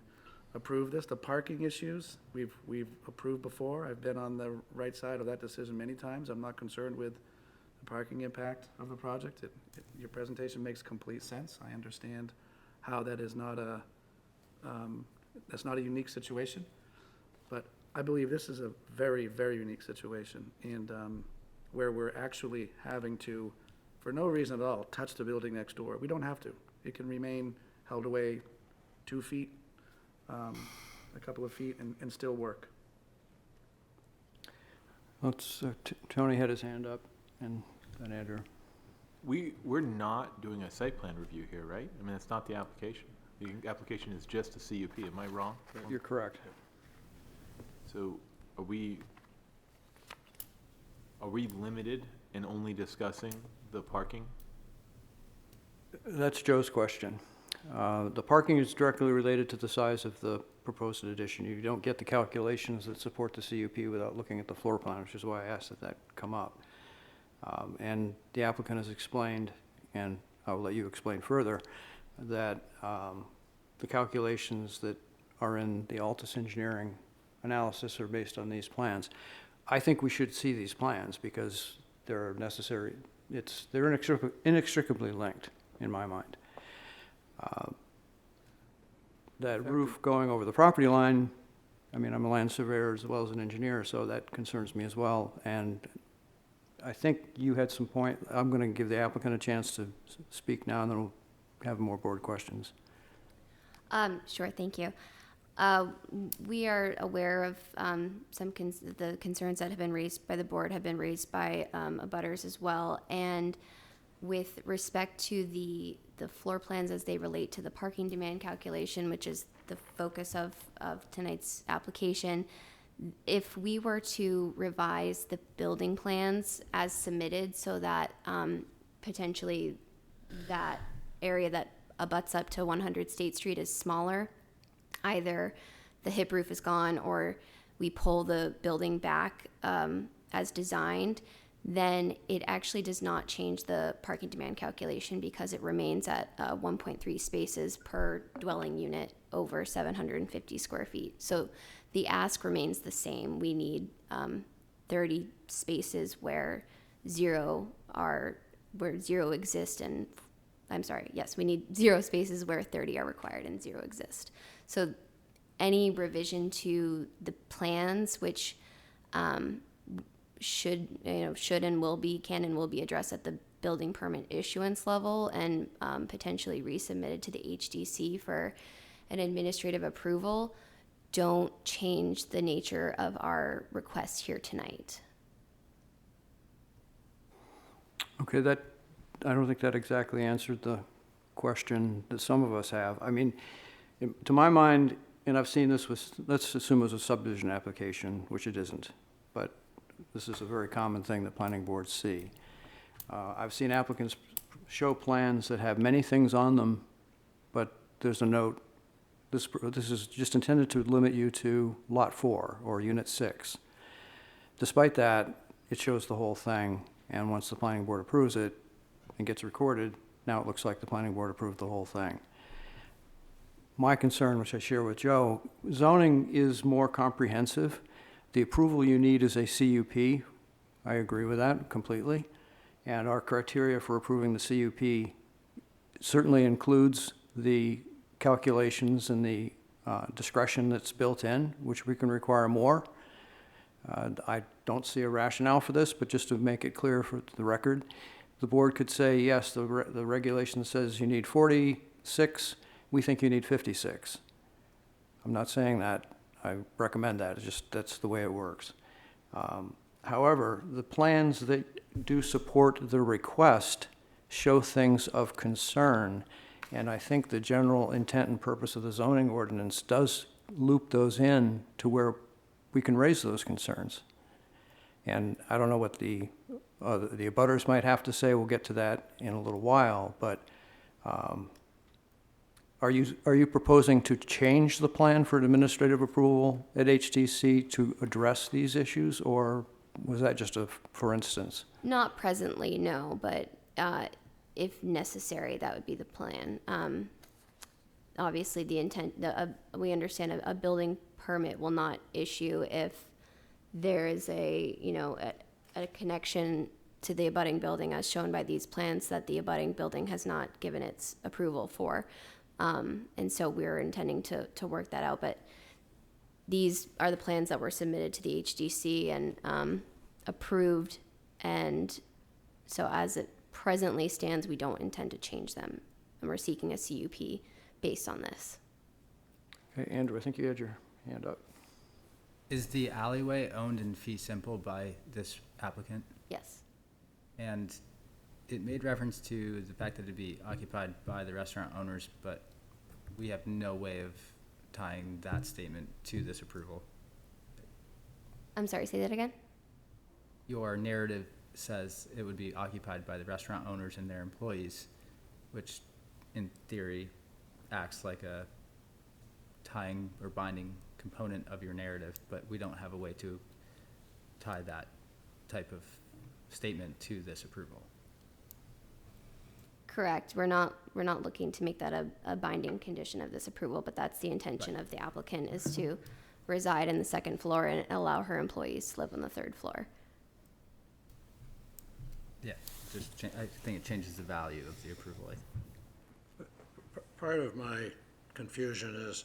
approve this. The parking issues, we've approved before. I've been on the right side of that decision many times. I'm not concerned with the parking impact of the project. Your presentation makes complete sense. I understand how that is not that's not a unique situation, but I believe this is a very, very unique situation, and where we're actually having to, for no reason at all, touch the building next door. We don't have to. It can remain held away 2 feet, a couple of feet, and still work. Tony had his hand up, and then Andrew. We're not doing a site plan review here, right? I mean, it's not the application. The application is just a CUP. Am I wrong? You're correct. So are we limited in only discussing the parking? That's Joe's question. The parking is directly related to the size of the proposed addition. You don't get the calculations that support the CUP without looking at the floor plan, which is why I asked that come up. And the applicant has explained, and I will let you explain further, that the calculations that are in the Altus engineering analysis are based on these plans. I think we should see these plans because they're necessary. They're inextricably linked, in my mind. That roof going over the property line, I mean, I'm a land surveyor as well as an engineer, so that concerns me as well. And I think you had some point. I'm going to give the applicant a chance to speak now, and then we'll have more board questions. Sure, thank you. We are aware of the concerns that have been raised by the board have been raised by abutters as well. And with respect to the floor plans as they relate to the parking demand calculation, which is the focus of tonight's application, if we were to revise the building plans as submitted so that potentially that area that abuts up to 100 State Street is smaller, either the hip roof is gone or we pull the building back as designed, then it actually does not change the parking demand calculation because it remains at 1.3 spaces per dwelling unit over 750 square feet. So the ask remains the same. We need 30 spaces where zero exist, and I'm sorry, yes, we need 0 spaces where 30 are required and 0 exist. So any revision to the plans, which should and will be, can and will be addressed at the building permit issuance level and potentially resubmitted to the HDC for an administrative approval, don't change the nature of our request here tonight. Okay, I don't think that exactly answered the question that some of us have. I mean, to my mind, and I've seen this with, let's assume it was a subdivision application, which it isn't, but this is a very common thing that planning boards see. I've seen applicants show plans that have many things on them, but there's a note, this is just intended to limit you to lot 4 or unit 6. Despite that, it shows the whole thing, and once the planning board approves it and gets recorded, now it looks like the planning board approved the whole thing. My concern, which I share with Joe, zoning is more comprehensive. The approval you need is a CUP. I agree with that completely. And our criteria for approving the CUP certainly includes the calculations and the discretion that's built in, which we can require more. I don't see a rationale for this, but just to make it clear for the record, the board could say, yes, the regulation says you need 46, we think you need 56. I'm not saying that, I recommend that, it's just, that's the way it works. However, the plans that do support the request show things of concern, and I think the general intent and purpose of the zoning ordinance does loop those in to where we can raise those concerns. And I don't know what the abutters might have to say, we'll get to that in a little while, but are you proposing to change the plan for administrative approval at HTC to address these issues, or was that just a for instance? Not presently, no, but if necessary, that would be the plan. Obviously, the intent, we understand a building permit will not issue if there is a connection to the abutting building as shown by these plans that the abutting building has not given its approval for. And so we're intending to work that out, but these are the plans that were submitted to the HDC and approved, and so as it presently stands, we don't intend to change them, and we're seeking a CUP based on this. Okay, Andrew, I think you had your hand up. Is the alleyway owned in fee simple by this applicant? Yes. And it made reference to the fact that it'd be occupied by the restaurant owners, but we have no way of tying that statement to this approval. I'm sorry, say that again? Your narrative says it would be occupied by the restaurant owners and their employees, which in theory acts like a tying or binding component of your narrative, but we don't have a way to tie that type of statement to this approval. Correct. We're not looking to make that a binding condition of this approval, but that's the intention of the applicant, is to reside in the second floor and allow her employees to live on the third floor. Yeah, I think it changes the value of the approval. Part of my confusion is,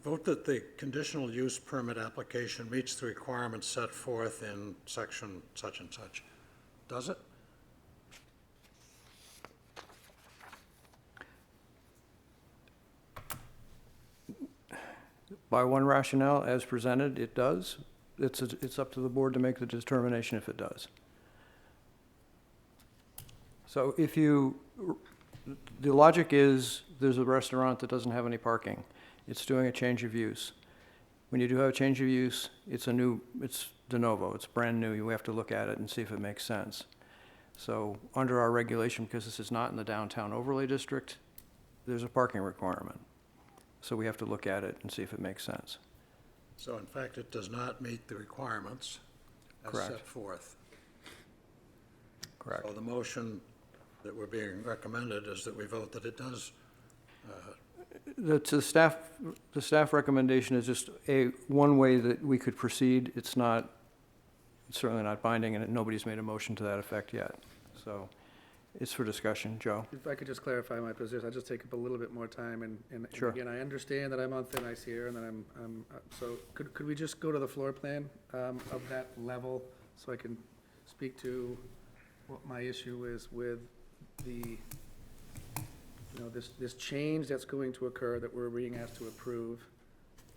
vote that the conditional use permit application meets the requirements set forth in section such and such. Does it? By one rationale, as presented, it does. It's up to the board to make the determination if it does. So the logic is, there's a restaurant that doesn't have any parking. It's doing a change of use. When you do have a change of use, it's de novo, it's brand new. You have to look at it and see if it makes sense. So under our regulation, because this is not in the downtown overlay district, there's a parking requirement. So we have to look at it and see if it makes sense. So in fact, it does not meet the requirements as Correct. set forth. Correct. So the motion that we're being recommended is that we vote that it does. The staff recommendation is just one way that we could proceed. It's certainly not binding, and nobody's made a motion to that effect yet. So it's for discussion. Joe? If I could just clarify my position, I'll just take up a little bit more time, and Sure. again, I understand that I'm on thin ice here, and that so could we just go to the floor plan of that level, so I can speak to what my issue is with the, this change that's going to occur, that we're being asked to approve,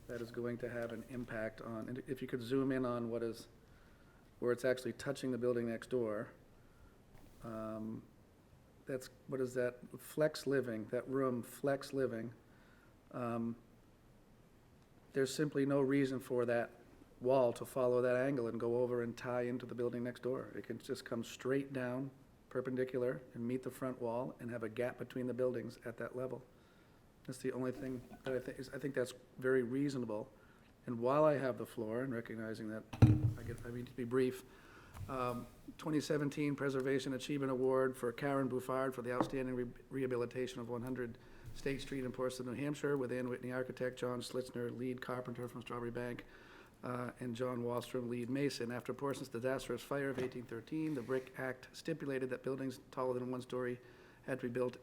that is going to have an impact on, and if you could zoom in on where it's actually touching the building next door. What is that, flex living, that room, flex living. There's simply no reason for that wall to follow that angle and go over and tie into the building next door. It can just come straight down, perpendicular, and meet the front wall and have a gap between the buildings at that level. That's the only thing that I think that's very reasonable. And while I have the floor, and recognizing that I need to be brief, 2017 Preservation Achievement Award for Karen Buffard for the outstanding rehabilitation of 100 State Street in Portsmouth, New Hampshire, with Ann Whitney architect, John Slitzner, lead carpenter from Strawberry Bank, and John Wallstrom, lead mason. After Portsmouth's disastrous fire of 1813, the Brick Act stipulated that buildings taller than 1 story had to be built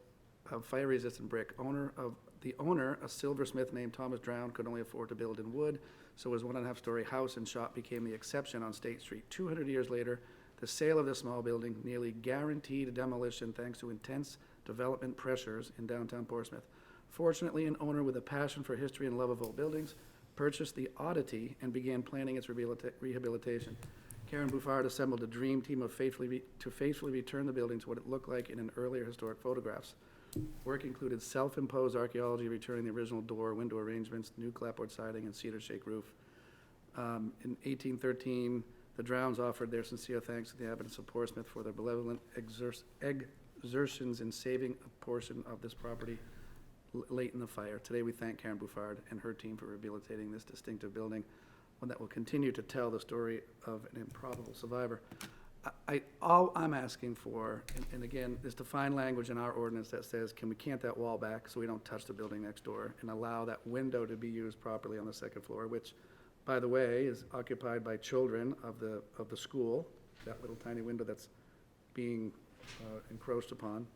of fire-resistant brick. The owner, a silversmith named Thomas Drown, could only afford to build in wood, so his 1.5-story house and shop became the exception on State Street. 200 years later, the sale of this small building nearly guaranteed demolition thanks to intense development pressures in downtown Portsmouth. Fortunately, an owner with a passion for history and love of old buildings purchased the oddity and began planning its rehabilitation. Karen Buffard assembled a dream team to faithfully return the building to what it looked like in an earlier historic photographs. Work included self-imposed archaeology, returning the original door, window arrangements, new clapboard siding, and cedar shake roof. In 1813, the Drowns offered their sincere thanks to the inhabitants of Portsmouth for their benevolent exertions in saving a portion of this property late in the fire. Today, we thank Karen Buffard and her team for rehabilitating this distinctive building, one that will continue to tell the story of an improbable survivor. All I'm asking for, and again, is to find language in our ordinance that says, can we cant that wall back so we don't touch the building next door, and allow that window to be used properly on the 2nd floor, which, by the way, is occupied by children of the school, that little tiny window that's being encroached upon.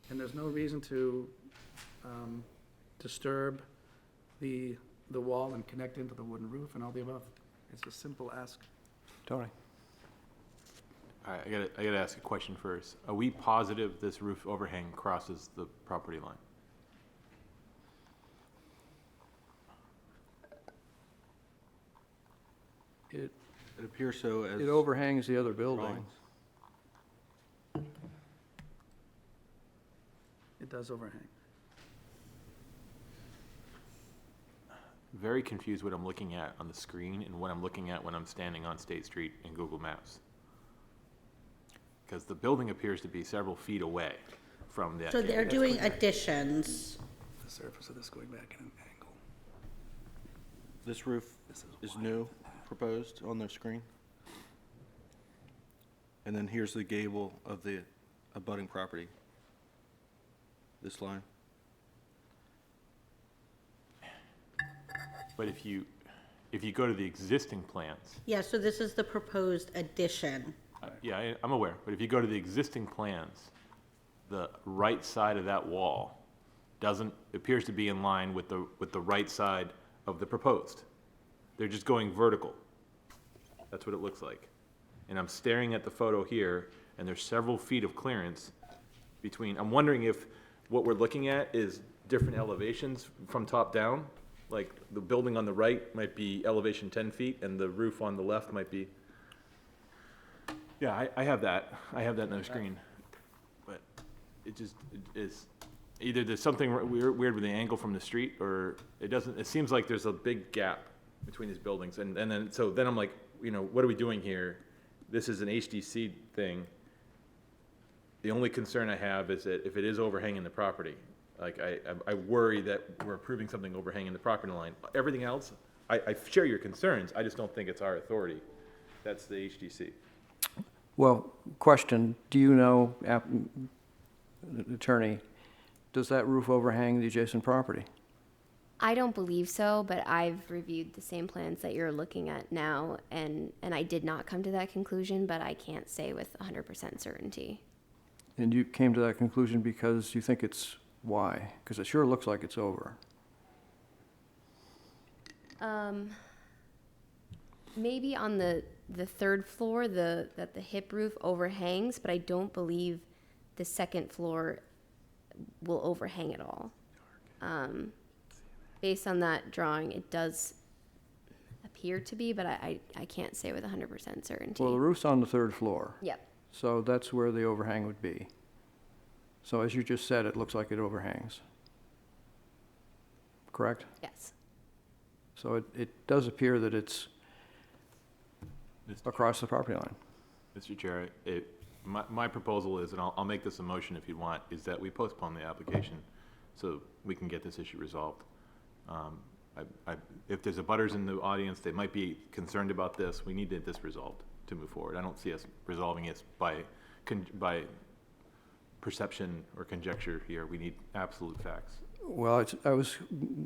And there's no reason to disturb the wall and connect into the wooden roof and all the above. It's a simple ask. Tony? All right, I gotta ask a question first. Are we positive this roof overhang crosses the property line? It It appears so as. It overhangs the other building. drawings. It does overhang. Very confused what I'm looking at on the screen and what I'm looking at when I'm standing on State Street in Google Maps. Because the building appears to be several feet away from that. So they're doing additions. The surface of this going back in an angle. This roof is new, proposed on the screen. And then here's the gable of the abutting property. This line. But if you go to the existing plans, Yeah, so this is the proposed addition. yeah, I'm aware, but if you go to the existing plans, the right side of that wall appears to be in line with the right side of the proposed. They're just going vertical. That's what it looks like. And I'm staring at the photo here, and there's several feet of clearance between. I'm wondering if what we're looking at is different elevations from top down. Like the building on the right might be elevation 10 feet, and the roof on the left might be. Yeah, I have that. I have that on the screen. But it is either there's something weird with the angle from the street, or it seems like there's a big gap between these buildings. And then I'm like, what are we doing here? This is an HDC thing. The only concern I have is that if it is overhanging the property, like I worry that we're approving something overhanging the property line. Everything else, I share your concerns. I just don't think it's our authority. That's the HDC. Well, question, do you know, attorney, does that roof overhang the adjacent property? I don't believe so, but I've reviewed the same plans that you're looking at now, and I did not come to that conclusion, but I can't say with 100% certainty. And you came to that conclusion because you think it's why? Because it sure looks like it's over. Maybe on the 3rd floor, that the hip roof overhangs, but I don't believe the 2nd floor will overhang at all. Based on that drawing, it does appear to be, but I can't say with 100% certainty. Well, the roof's on the 3rd floor. Yep. So that's where the overhang would be. So as you just said, it looks like it overhangs. Correct? Yes. So it does appear that it's across the property line. Mr. Chair, my proposal is, and I'll make this a motion if you want, is that we postpone the application so we can get this issue resolved. If there's abutters in the audience, they might be concerned about this. We need this resolved. to move forward. I don't see us resolving it by perception or conjecture here. We need absolute facts. Well, I was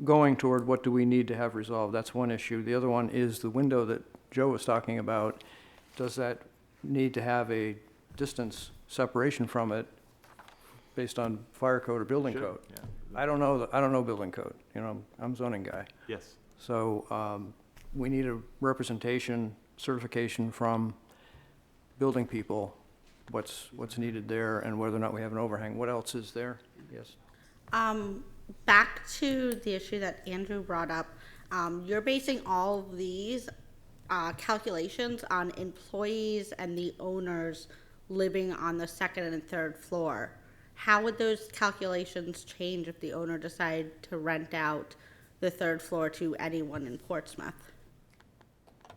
going toward what do we need to have resolved. That's one issue. The other one is the window that Joe was talking about. Does that need to have a distance separation from it based on fire code or building Should, code? yeah. I don't know building code. You know, I'm a zoning guy. Yes. So we need a representation, certification from building people, what's needed there and whether or not we have an overhang. What else is there? Yes. Back to the issue that Andrew brought up, you're basing all of these calculations on employees and the owners living on the second and third floor. How would those calculations change if the owner decided to rent out the third floor to anyone in Portsmouth?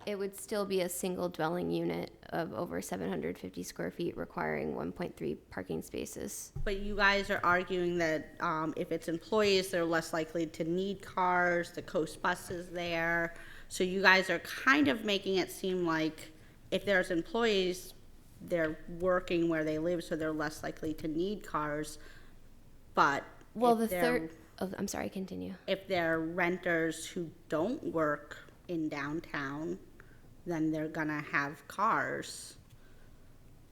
It would still be a single dwelling unit of over 750 square feet requiring 1.3 parking spaces. But you guys are arguing that if it's employees, they're less likely to need cars, the coast bus is there. So you guys are kind of making it seem like if there's employees, they're working where they live, so they're less likely to need cars. But Well, if the third, oh, I'm sorry, continue. if they're renters who don't work in downtown, then they're gonna have cars.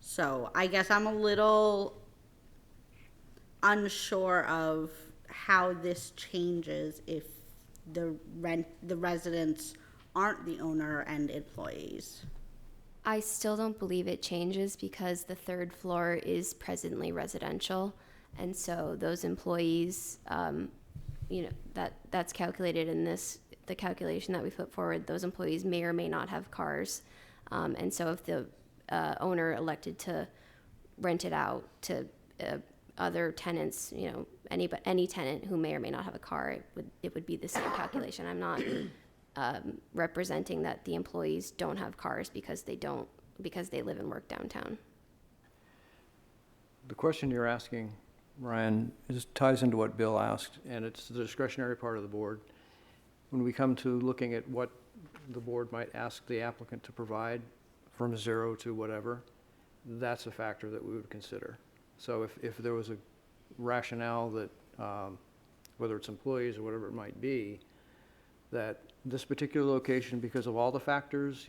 So I guess I'm a little unsure of how this changes if the residents aren't the owner and employees. I still don't believe it changes because the third floor is presently residential. And so those employees, that's calculated in the calculation that we put forward, those employees may or may not have cars. And so if the owner elected to rent it out to other tenants, any tenant who may or may not have a car, it would be the same calculation. I'm not representing that the employees don't have cars because they live and work downtown. The question you're asking, Ryan, ties into what Bill asked, and it's the discretionary part of the board. When we come to looking at what the board might ask the applicant to provide from 0 to whatever, that's a factor that we would consider. So if there was a rationale that, whether it's employees or whatever it might be, that this particular location, because of all the factors,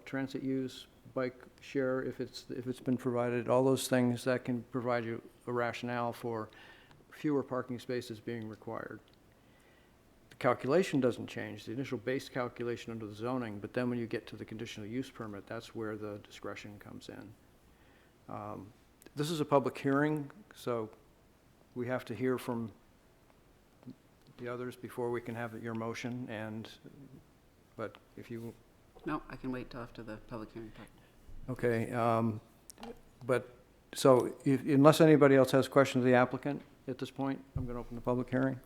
transit use, bike share, if it's been provided, all those things that can provide you a rationale for fewer parking spaces being required. The calculation doesn't change, the initial base calculation under the zoning, but then when you get to the conditional use permit, that's where the discretion comes in. This is a public hearing, so we have to hear from the others before we can have your motion, but if you... No, I can wait till after the public hearing part. Okay, so unless anybody else has questions of the applicant at this point, I'm going to open the public hearing.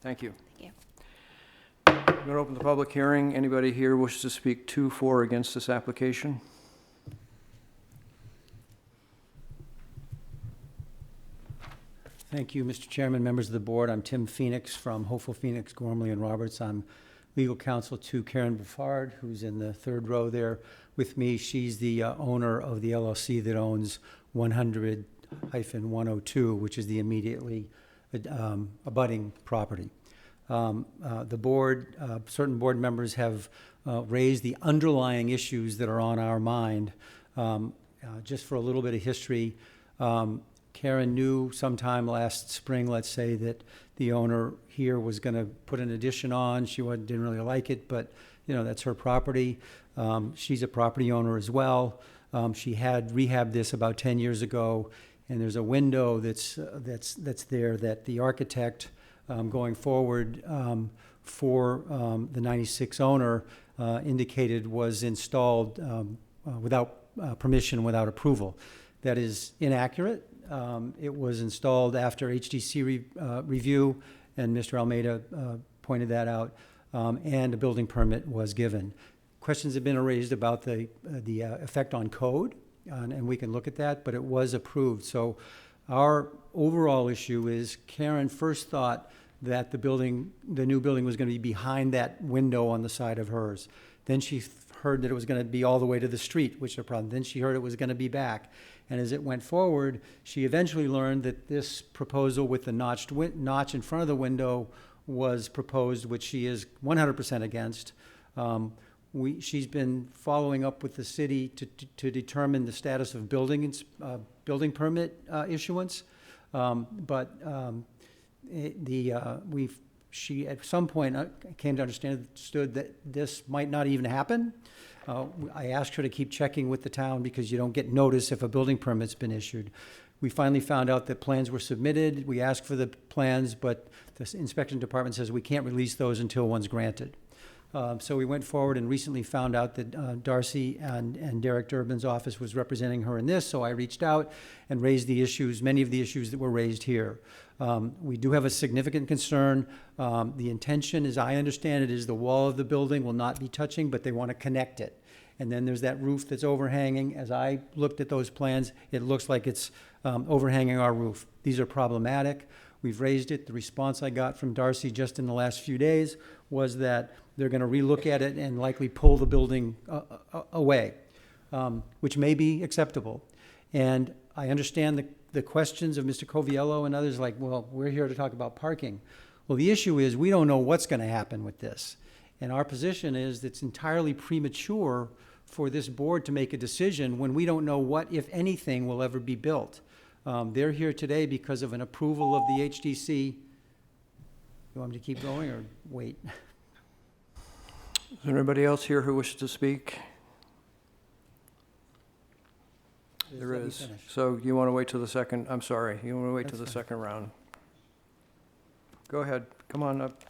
Thank you. Thank you. I'm going to open the public hearing. Anybody here wishes to speak to, for, or against this application? Thank you, Mr. Chairman, members of the board. I'm Tim Phoenix from Hopeful Phoenix, Gormley and Roberts. I'm legal counsel to Karen Buffard, who's in the third row there with me. She's the owner of the LLC that owns 100-102, which is the immediately abutting property. The board, certain board members have raised the underlying issues that are on our mind. Just for a little bit of history, Karen knew sometime last spring, let's say, that the owner here was going to put an addition on. She didn't really like it, but that's her property. She's a property owner as well. She had rehabbed this about 10 years ago, and there's a window that's there that the architect going forward for the 96 owner indicated was installed without permission, without approval. That is inaccurate. It was installed after HDC review, and Mr. Almeida pointed that out, and a building permit was given. Questions have been raised about the effect on code, and we can look at that, but it was approved. So our overall issue is Karen first thought that the new building was going to be behind that window on the side of hers. Then she heard that it was going to be all the way to the street, which is a problem. Then she heard it was going to be back. And as it went forward, she eventually learned that this proposal with the notch in front of the window was proposed, which she is 100% against. She's been following up with the city to determine the status of building permit issuance. She at some point came to understood that this might not even happen. I asked her to keep checking with the town because you don't get notice if a building permit's been issued. We finally found out that plans were submitted. We asked for the plans, but the inspection department says we can't release those until one's granted. So we went forward and recently found out that Darcy and Derek Durbin's office was representing her in this, so I reached out and raised the issues, many of the issues that were raised here. We do have a significant concern. The intention, as I understand it, is the wall of the building will not be touching, but they want to connect it. And then there's that roof that's overhanging. As I looked at those plans, it looks like it's overhanging our roof. These are problematic. We've raised it. The response I got from Darcy just in the last few days was that they're going to relook at it and likely pull the building away, which may be acceptable. And I understand the questions of Mr. Coviello and others like, well, we're here to talk about parking. Well, the issue is we don't know what's going to happen with this. And our position is that it's entirely premature for this board to make a decision when we don't know what, if anything, will ever be built. They're here today because of an approval of the HDC. You want me to keep going or wait? Is there anybody else here who wishes to speak? There Let me is. finish. So you want to wait till the second, I'm sorry, you want to wait till the That's fine. second round? Go ahead, come on up.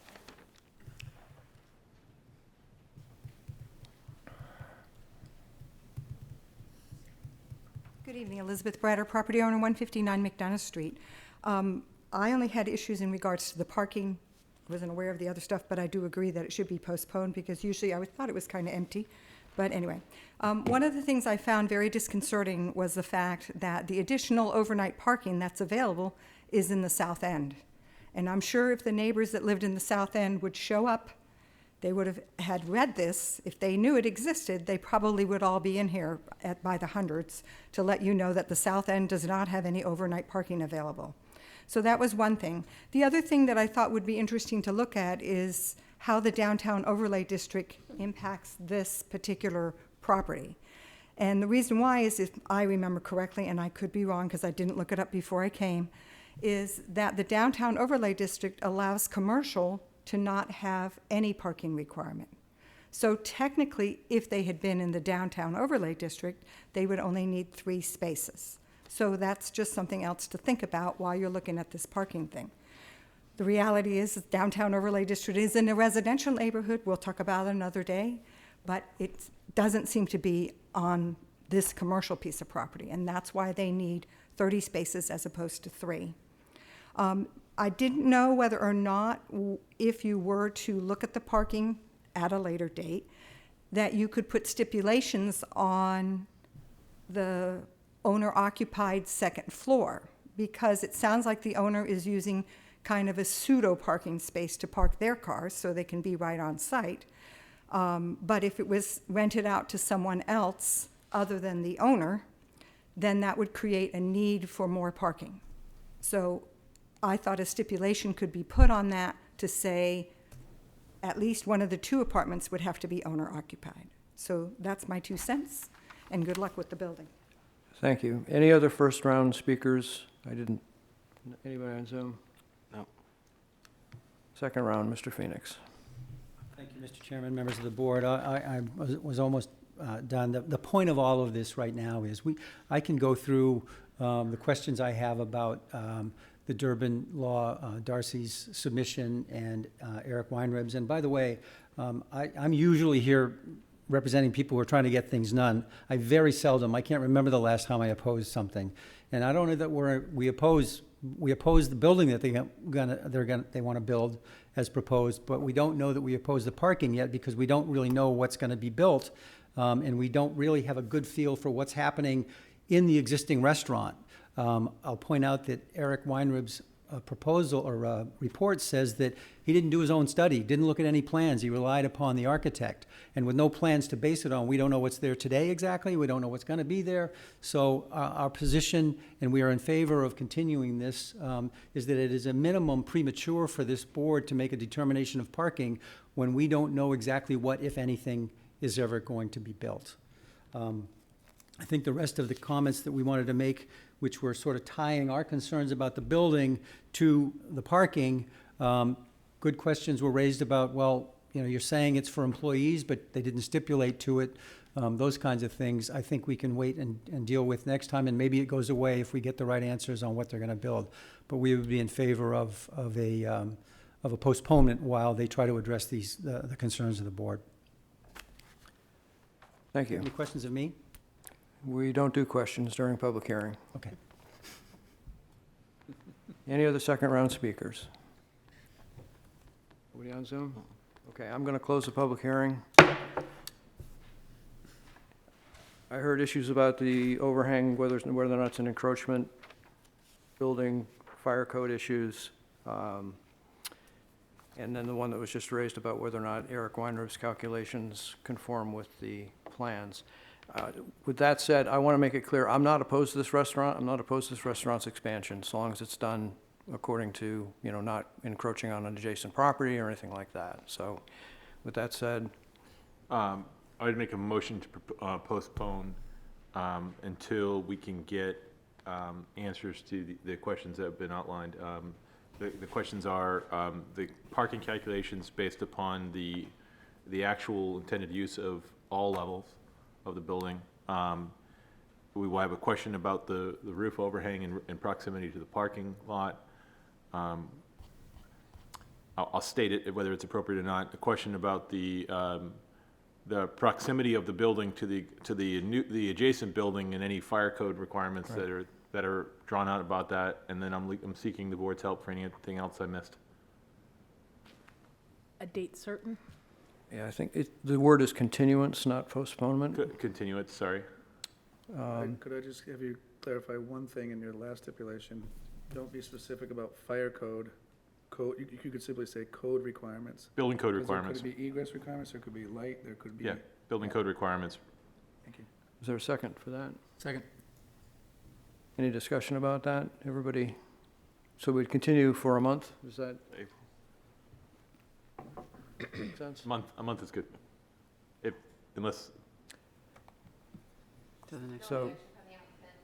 Good evening, Elizabeth Bratter, property owner, 159 McDonough Street. I only had issues in regards to the parking. I wasn't aware of the other stuff, but I do agree that it should be postponed because usually I thought it was kind of empty. But anyway, one of the things I found very disconcerting was the fact that the additional overnight parking that's available is in the south end. And I'm sure if the neighbors that lived in the south end would show up, they would have had read this. If they knew it existed, they probably would all be in here by the hundreds to let you know that the south end does not have any overnight parking available. So that was one thing. The other thing that I thought would be interesting to look at is how the downtown overlay district impacts this particular property. And the reason why is, if I remember correctly, and I could be wrong because I didn't look it up before I came, is that the downtown overlay district allows commercial to not have any parking requirement. So technically, if they had been in the downtown overlay district, they would only need 3 spaces. So that's just something else to think about while you're looking at this parking thing. The reality is the downtown overlay district is in a residential neighborhood. We'll talk about it another day, but it doesn't seem to be on this commercial piece of property, and that's why they need 30 spaces as opposed to 3. I didn't know whether or not, if you were to look at the parking at a later date, that you could put stipulations on the owner-occupied second floor, because it sounds like the owner is using kind of a pseudo parking space to park their cars so they can be right on site. But if it was rented out to someone else other than the owner, then that would create a need for more parking. So I thought a stipulation could be put on that to say at least one of the 2 apartments would have to be owner-occupied. So that's my 2 cents, and good luck with the building. Thank you. Any other first-round speakers? Anybody on Zoom? No. Second round, Mr. Phoenix. Thank you, Mr. Chairman, members of the board. I was almost done. The point of all of this right now is I can go through the questions I have about the Durbin Law, Darcy's submission, and Eric Weinreb's. And by the way, I'm usually here representing people who are trying to get things done. I can't remember the last time I opposed something. And I don't know that we oppose the building that they want to build as proposed, but we don't know that we oppose the parking yet because we don't really know what's going to be built, and we don't really have a good feel for what's happening in the existing restaurant. I'll point out that Eric Weinreb's proposal or report says that he didn't do his own study, didn't look at any plans. He relied upon the architect. And with no plans to base it on, we don't know what's there today exactly. We don't know what's going to be there. So our position, and we are in favor of continuing this, is that it is a minimum premature for this board to make a determination of parking when we don't know exactly what, if anything, is ever going to be built. I think the rest of the comments that we wanted to make, which were sort of tying our concerns about the building to the parking, good questions were raised about, well, you know, you're saying it's for employees, but they didn't stipulate to it. Those kinds of things, I think we can wait and deal with next time, and maybe it goes away if we get the right answers on what they're going to build. But we would be in favor of a postponement while they try to address the concerns of the board. Thank you. Any questions of me? We don't do questions during public hearing. Okay. Any other second-round speakers? Nobody on Zoom? Okay, I'm going to close the public hearing. I heard issues about the overhang, whether or not it's an encroachment, building, fire code issues, and then the one that was just raised about whether or not Eric Weinrub's calculations conform with the plans. With that said, I want to make it clear, I'm not opposed to this restaurant. I'm not opposed to this restaurant's expansion, so long as it's done according to, you know, not encroaching on an adjacent property or anything like that. So with that said, I would make a motion to postpone until we can get answers to the questions that have been outlined. The questions are the parking calculations based upon the actual intended use of all levels of the building. We will have a question about the roof overhang in proximity to the parking lot. I'll state it, whether it's appropriate or not. A question about the proximity of the building to the adjacent building and any fire code requirements that are drawn out about that. And then I'm seeking the board's help for anything else I missed. A date certain? yeah, I think the word is continuance, not postponement. Continuance, sorry. Could I just have you clarify one thing in your last stipulation? Don't be specific about fire code. You could simply say code requirements. Building code 'Cause requirements. There could be egress requirements, there could be light, there could be. Yeah, building code requirements. Thank you. Is there a second for that? Second. Any discussion about that? Everybody? So we'd continue for a month? Is that make sense? A month is good. Unless, To the next So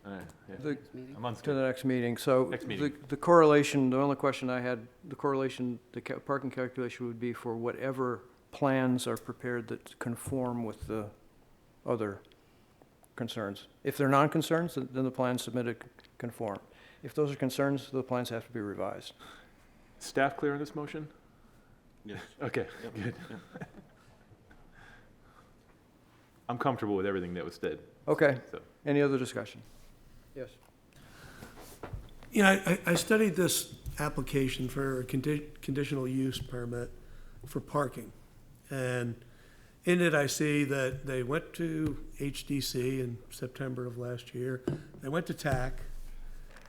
yeah. the, meeting. A month's to good. the next meeting. So Next meeting. the correlation, the only question I had, the correlation, the parking calculation would be for whatever plans are prepared that conform with the other concerns. If they're non-concerns, then the plans submitted conform. If those are concerns, the plans have to be revised. Staff clear on this motion? Yes. Okay, good. I'm comfortable with everything that was said. Okay, So. any other discussion? Yes. You know, I studied this application for a conditional use permit for parking. And in it, I see that they went to HDC in September of last year. They went to TAC,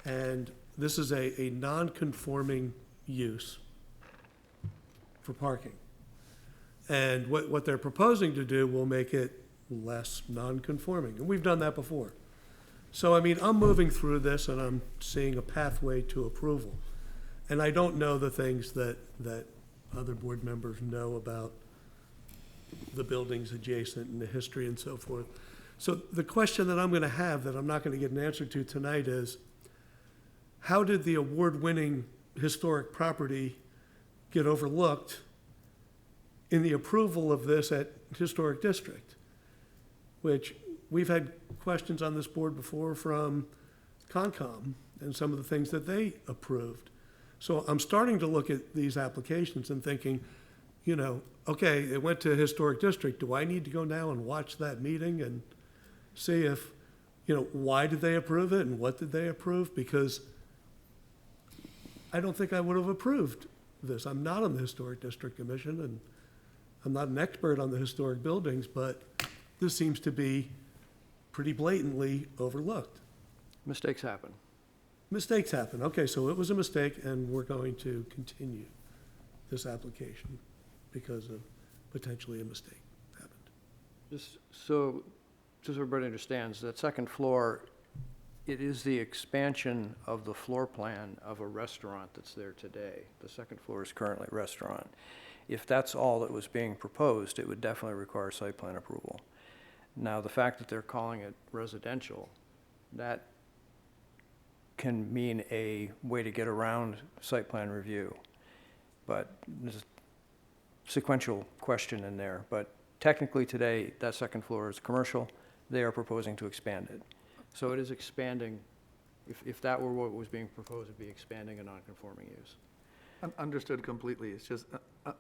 and this is a non-conforming use for parking. And what they're proposing to do will make it less non-conforming, and we've done that before. So, I mean, I'm moving through this and I'm seeing a pathway to approval. And I don't know the things that other board members know about the buildings adjacent and the history and so forth. So the question that I'm gonna have that I'm not gonna get an answer to tonight is, how did the award-winning historic property get overlooked in the approval of this at Historic District? Which we've had questions on this board before from Concom and some of the things that they approved. So I'm starting to look at these applications and thinking, you know, okay, it went to Historic District. Do I need to go now and watch that meeting and see if, you know, why did they approve it and what did they approve? Because I don't think I would have approved this. I'm not on the Historic District Commission, and I'm not an expert on the historic buildings, but this seems to be pretty blatantly overlooked. Mistakes happen. mistakes happen. Okay, so it was a mistake, and we're going to continue this application because of potentially a mistake happened. Just so everybody understands, that second floor, it is the expansion of the floor plan of a restaurant that's there today. The second floor is currently restaurant. If that's all that was being proposed, it would definitely require site plan approval. Now, the fact that they're calling it residential, that can mean a way to get around site plan review. But there's a sequential question in there. But technically today, that second floor is commercial. They are proposing to expand it. So it is expanding. If that were what was being proposed, it'd be expanding a non-conforming use. Understood completely. It's just,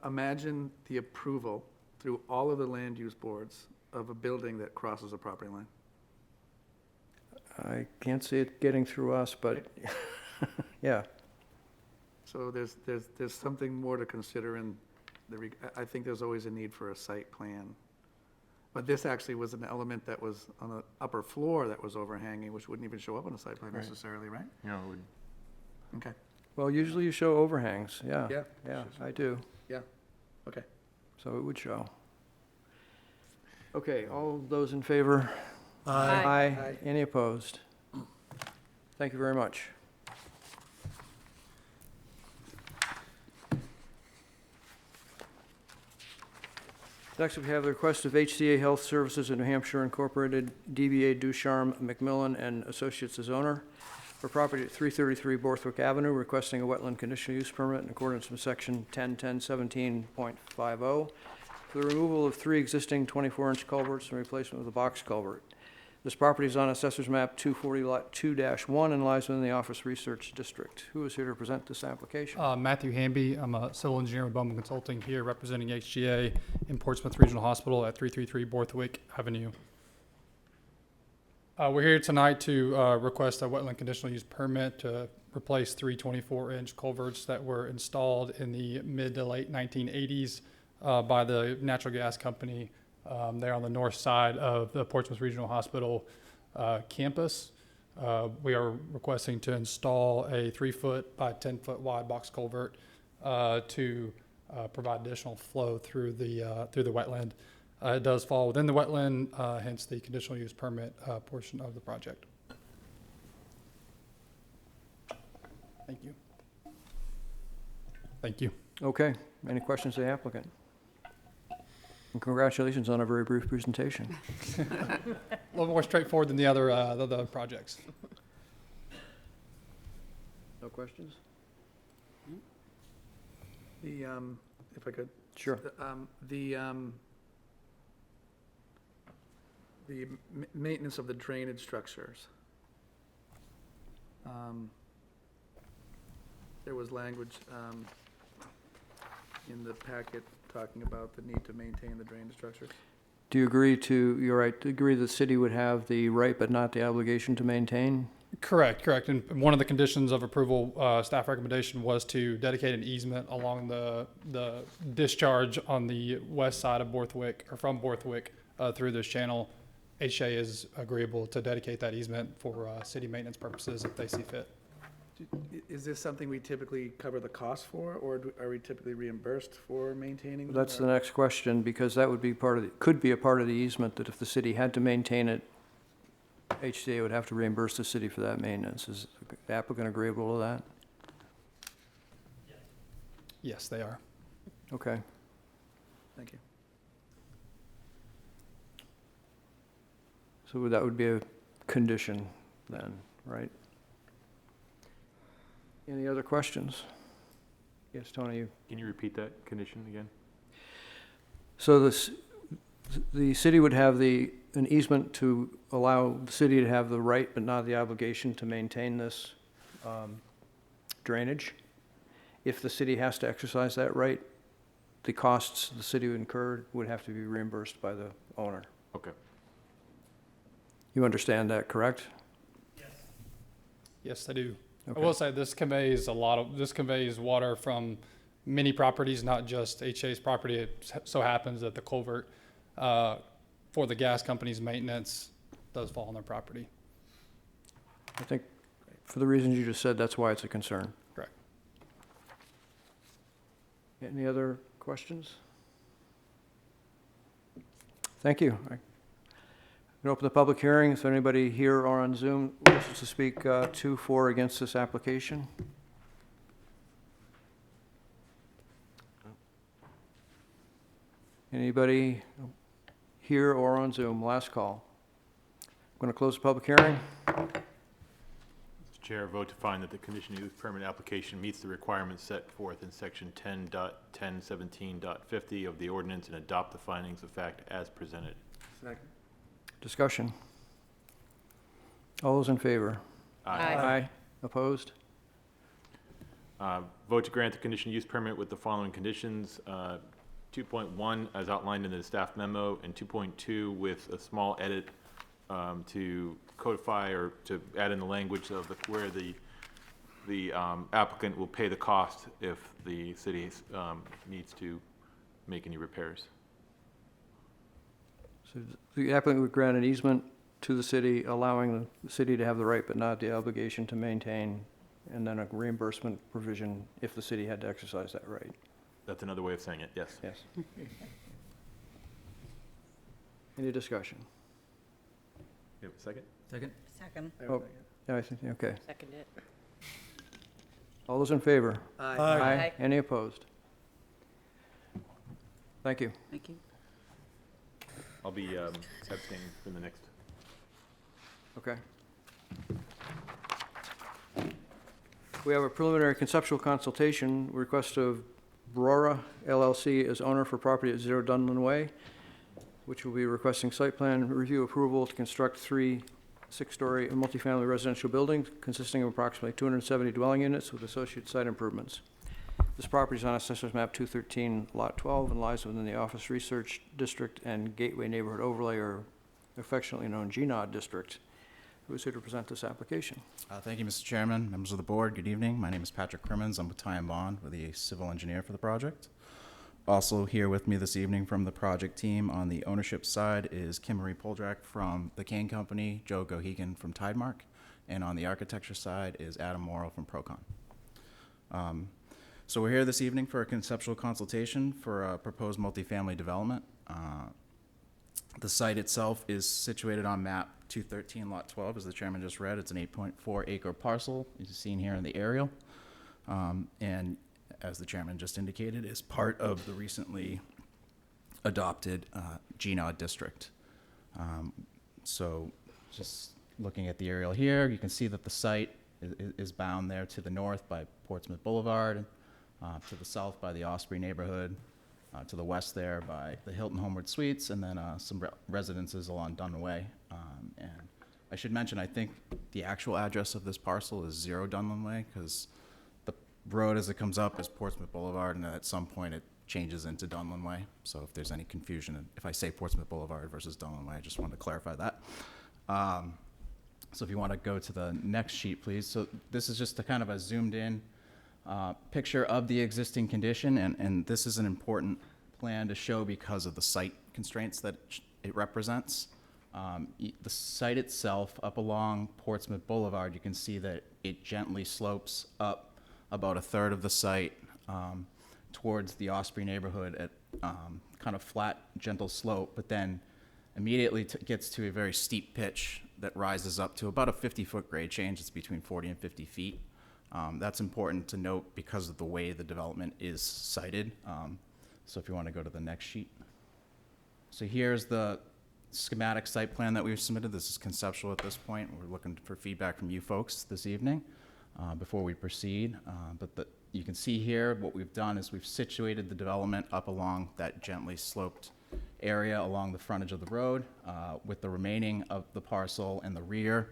imagine the approval through all of the land use boards of a building that crosses a property line. I can't see it getting through us, but yeah. So there's something more to consider in I think there's always a need for a site plan. But this actually was an element that was on the upper floor that was overhanging, which wouldn't even show up on a site plan Right. necessarily, right? No, it would. Okay, Well, usually you show overhangs, yeah. Yeah. Yeah, I do. yeah, okay. So it would show. Okay, all those in favor? Aye. Aye. Any opposed? Thank you very much. Next, we have the request of HCA Health Services of New Hampshire Incorporated, DBA Ducharme Macmillan and Associates as owner, for property at 333 Borthwick Avenue, requesting a wetland conditional use permit in accordance with section 101017.50 for the removal of 3 existing 24-inch culverts and replacement with a box culvert. This property is on Assessor's Map 240, Lot 2-1, and lies within the Office Research District. Who is here to present this application? Matthew Hamby. I'm a civil engineer with Bowman Consulting here representing HGA in Portsmouth Regional Hospital at 333 Borthwick Avenue. We're here tonight to request a wetland conditional use permit to replace 3 24-inch culverts that were installed in the mid to late 1980s by the natural gas company there on the north side of the Portsmouth Regional Hospital campus. We are requesting to install a 3-foot by 10-foot wide box culvert to provide additional flow through the wetland. It does fall within the wetland, hence the conditional use permit portion of the project. Thank you. Thank you. Okay, any questions to the applicant? And congratulations on a very brief presentation. A little more straightforward than the other projects. No questions? The, if I could. Sure. The maintenance of the drainage structures. There was language in the packet talking about the need to maintain the drainage structures. Do you agree the city would have the right but not the obligation to maintain? Correct. And one of the conditions of approval, staff recommendation was to dedicate an easement along the discharge on the west side of Borthwick, or from Borthwick, through this channel. HA is agreeable to dedicate that easement for city maintenance purposes if they see fit. Is this something we typically cover the cost for, or are we typically reimbursed for maintaining them? That's or- the next question, because that would be could be a part of the easement, that if the city had to maintain it, HCA would have to reimburse the city for that maintenance. Is the applicant agreeable to that? Yes, they are. Okay. Thank you. So that would be a condition then, right? Any other questions? Yes, Tony, Can you repeat that condition again? So the city would have an easement to allow the city to have the right but not the obligation to maintain this drainage. If the city has to exercise that right, the costs the city would incur would have to be reimbursed by the owner. Okay. You understand that, correct? Yes, I do. Okay. I will say this conveys water from many properties, not just HA's property. It so happens that the culvert for the gas company's maintenance does fall on their property. I think for the reasons you just said, that's why it's a concern. Correct. Any other questions? Thank you. I'm going to open the public hearing. Is there anybody here or on Zoom who wishes to speak to, for, or against this application? Anybody here or on Zoom? Last call. I'm going to close the public hearing. Mr. Chair, vote to find that the conditional use permit application meets the requirements set forth in section 10.1017.50 of the ordinance and adopt the findings of fact as presented. Second. Discussion. All those in favor? Aye. Aye. Opposed? Vote to grant the conditional use permit with the following conditions. 2.1 as outlined in the staff memo, and 2.2 with a small edit to codify or to add in the language of where the applicant will pay the cost if the city needs to make any repairs. So the applicant would grant an easement to the city, allowing the city to have the right but not the obligation to maintain, and then a reimbursement provision if the city had to exercise that right. That's another way of saying it, yes. Yes. Any discussion? You have a second? Second? Second. Oh, yeah, I think, okay. Second it. All those in favor? Aye. Aye. Any opposed? Thank you. Thank you. I'll be abstaining from the next. Okay. We have a preliminary conceptual consultation request of Brora LLC as owner for property at 0 Dunlin Way, which will be requesting site plan review approval to construct 3 six-story multifamily residential buildings consisting of approximately 270 dwelling units with associated site improvements. This property is on Assessor's Map 213, Lot 12, and lies within the Office Research District and Gateway Neighborhood Overlay, or affectionately known GNOD District. Who is here to present this application? Thank you, Mr. Chairman, members of the board. Good evening. My name is Patrick Crimmins. I'm with Ty and Bond, with the civil engineer for the project. Also here with me this evening from the project team on the ownership side is Kim Marie Poldrak from the Kane Company, Joe Gohegan from Tidemark, and on the architecture side is Adam Morrow from Procon. So we're here this evening for a conceptual consultation for a proposed multifamily development. The site itself is situated on map 213, lot 12, as the chairman just read. It's an 8.4 acre parcel, as seen here in the aerial. And as the chairman just indicated, is part of the recently adopted GNOD district. So just looking at the aerial here, you can see that the site is bound there to the north by Portsmouth Boulevard, to the south by the Osprey neighborhood, to the west there by the Hilton Homeward Suites, and then some residences along Dunn Way. And I should mention, I think the actual address of this parcel is 0 Dunlin Way, because the road as it comes up is Portsmouth Boulevard, and at some point it changes into Dunlin Way. So if there's any confusion, if I say Portsmouth Boulevard versus Dunlin Way, I just wanted to clarify that. So if you want to go to the next sheet, please. So this is just a kind of a zoomed in picture of the existing condition, and this is an important plan to show because of the site constraints that it represents. The site itself, up along Portsmouth Boulevard, you can see that it gently slopes up about a third of the site towards the Osprey neighborhood at kind of flat, gentle slope, but then immediately gets to a very steep pitch that rises up to about a 50-foot grade change. It's between 40 and 50 feet. That's important to note because of the way the development is sited. So if you want to go to the next sheet. So here's the schematic site plan that we've submitted. This is conceptual at this point. We're looking for feedback from you folks this evening before we proceed. But you can see here what we've done is we've situated the development up along that gently sloped area along the frontage of the road with the remaining of the parcel in the rear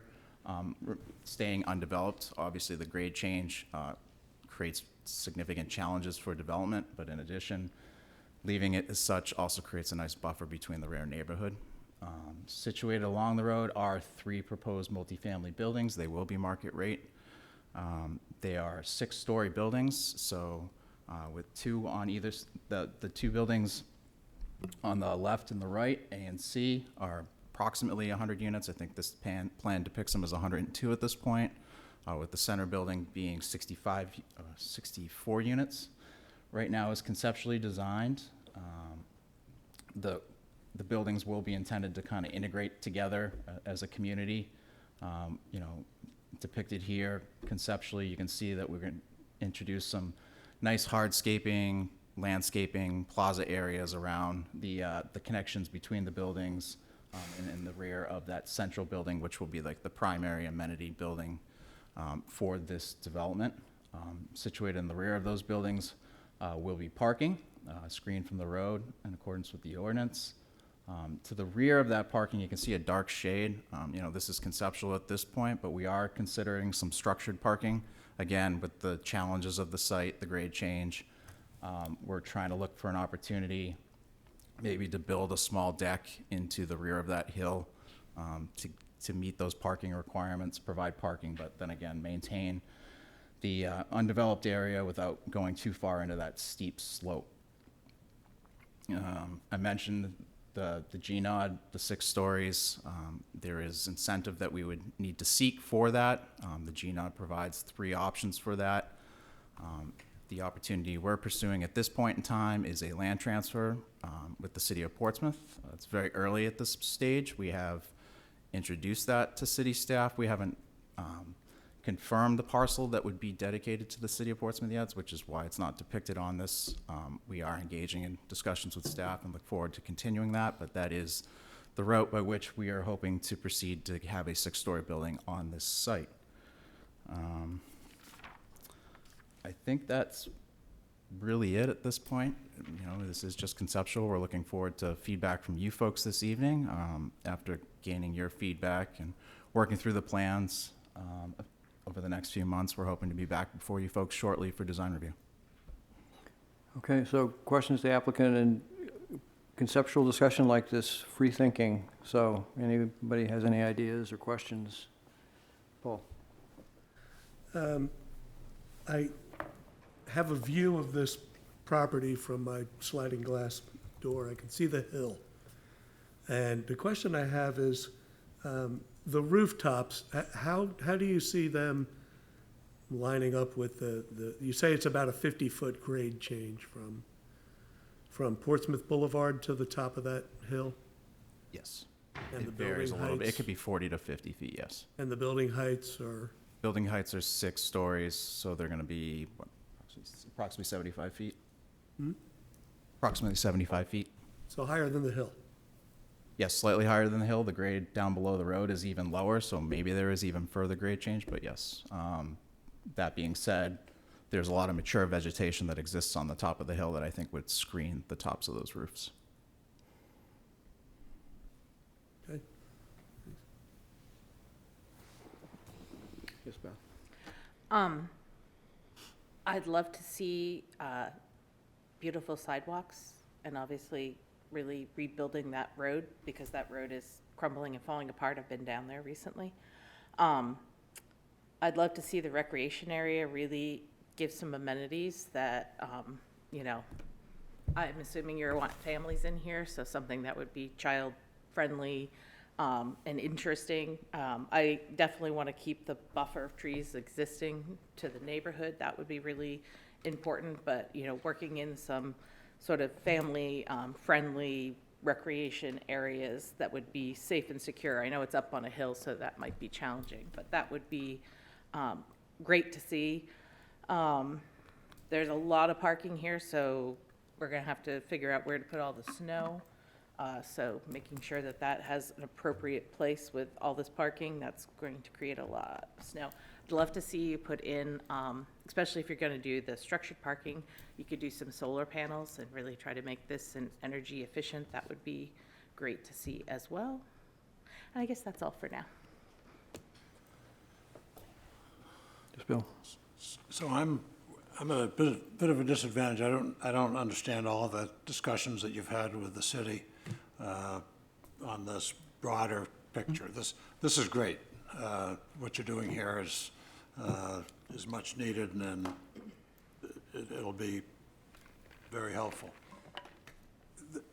staying undeveloped. Obviously, the grade change creates significant challenges for development, but in addition, leaving it as such also creates a nice buffer between the rear neighborhood. Situated along the road are 3 proposed multifamily buildings. They will be market rate. They are 6-story buildings, so with 2 on either, the 2 buildings on the left and the right, A and C, are approximately 100 units. I think this plan depicts them as 102 at this point. with the center building being 64 units. Right now is conceptually designed. The buildings will be intended to kind of integrate together as a community. You know, depicted here conceptually, you can see that we're going to introduce some nice hardscaping, landscaping, plaza areas around the connections between the buildings, and in the rear of that central building, which will be like the primary amenity building for this development. Situated in the rear of those buildings will be parking, screened from the road in accordance with the ordinance. To the rear of that parking, you can see a dark shade. You know, this is conceptual at this point, but we are considering some structured parking. Again, with the challenges of the site, the grade change, we're trying to look for an opportunity maybe to build a small deck into the rear of that hill to meet those parking requirements, provide parking, but then again, maintain the undeveloped area without going too far into that steep slope. I mentioned the GNOD, the 6 stories. There is incentive that we would need to seek for that. The GNOD provides 3 options for that. The opportunity we're pursuing at this point in time is a land transfer with the city of Portsmouth. It's very early at this stage. We have introduced that to city staff. We haven't confirmed the parcel that would be dedicated to the city of Portsmouth yet, which is why it's not depicted on this. We are engaging in discussions with staff and look forward to continuing that, but that is the route by which we are hoping to proceed to have a 6-story building on this site. I think that's really it at this point. You know, this is just conceptual. We're looking forward to feedback from you folks this evening. After gaining your feedback and working through the plans over the next few months, we're hoping to be back before you folks shortly for design review. Okay, so questions to the applicant, and conceptual discussion like this, free thinking. So anybody has any ideas or questions? Paul? I have a view of this property from my sliding glass door. I can see the hill. And the question I have is, the rooftops, how do you see them lining up with you say it's about a 50-foot grade change from Portsmouth Boulevard to the top of that hill? Yes. And it varies a little bit. It could be 40 to 50 feet, yes. And the building heights are? Building heights are 6 stories, so they're going to be approximately 75 feet. Approximately 75 feet. So higher than the hill? Yes, slightly higher than the hill. The grade down below the road is even lower, so maybe there is even further grade change, but yes. That being said, there's a lot of mature vegetation that exists on the top of the hill that I think would screen the tops of those roofs. Okay. Yes, Beth? I'd love to see beautiful sidewalks, and obviously really rebuilding that road, because that road is crumbling and falling apart. I've been down there recently. I'd love to see the recreation area really give some amenities that, you know, I'm assuming you want families in here, so something that would be child-friendly and interesting. I definitely want to keep the buffer of trees existing to the neighborhood. That would be really important, but, you know, working in some sort of family friendly recreation areas that would be safe and secure. I know it's up on a hill, so that might be challenging, but that would be great to see. There's a lot of parking here, so we're gonna have to figure out where to put all the snow. So making sure that that has an appropriate place with all this parking, that's going to create a lot of snow. I'd love to see you put in, especially if you're gonna do the structured parking, you could do some solar panels and really try to make this an energy efficient. That would be great to see as well. And I guess that's all for now. Yes, Bill? So I'm a bit of a disadvantage. I don't understand all of the discussions that you've had with the city on this broader picture. This is great. What you're doing here is much needed, and it'll be very helpful.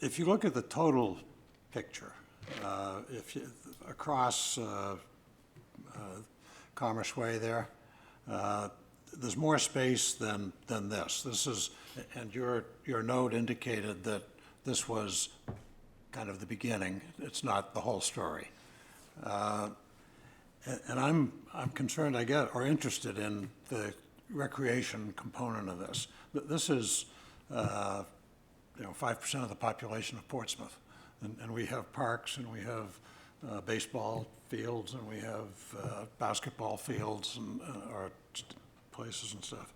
If you look at the total picture, across Commerce Way there, there's more space than this. This is, and your note indicated that this was kind of the beginning. It's not the whole story. And I'm concerned, I guess, or interested in the recreation component of this. This is, 5% of the population of Portsmouth. And we have parks, and we have baseball fields, and we have basketball fields, and or places and stuff.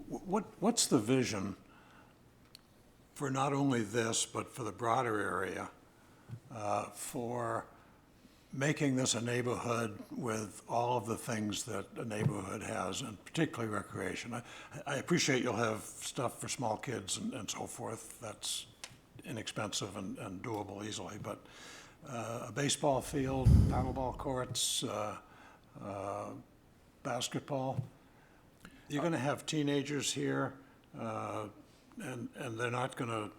What's the vision for not only this, but for the broader area, for making this a neighborhood with all of the things that a neighborhood has, and particularly recreation? I appreciate you'll have stuff for small kids and so forth. That's inexpensive and doable easily, but a baseball field, paddleball courts, basketball. You're going to have teenagers here, and they're not going to,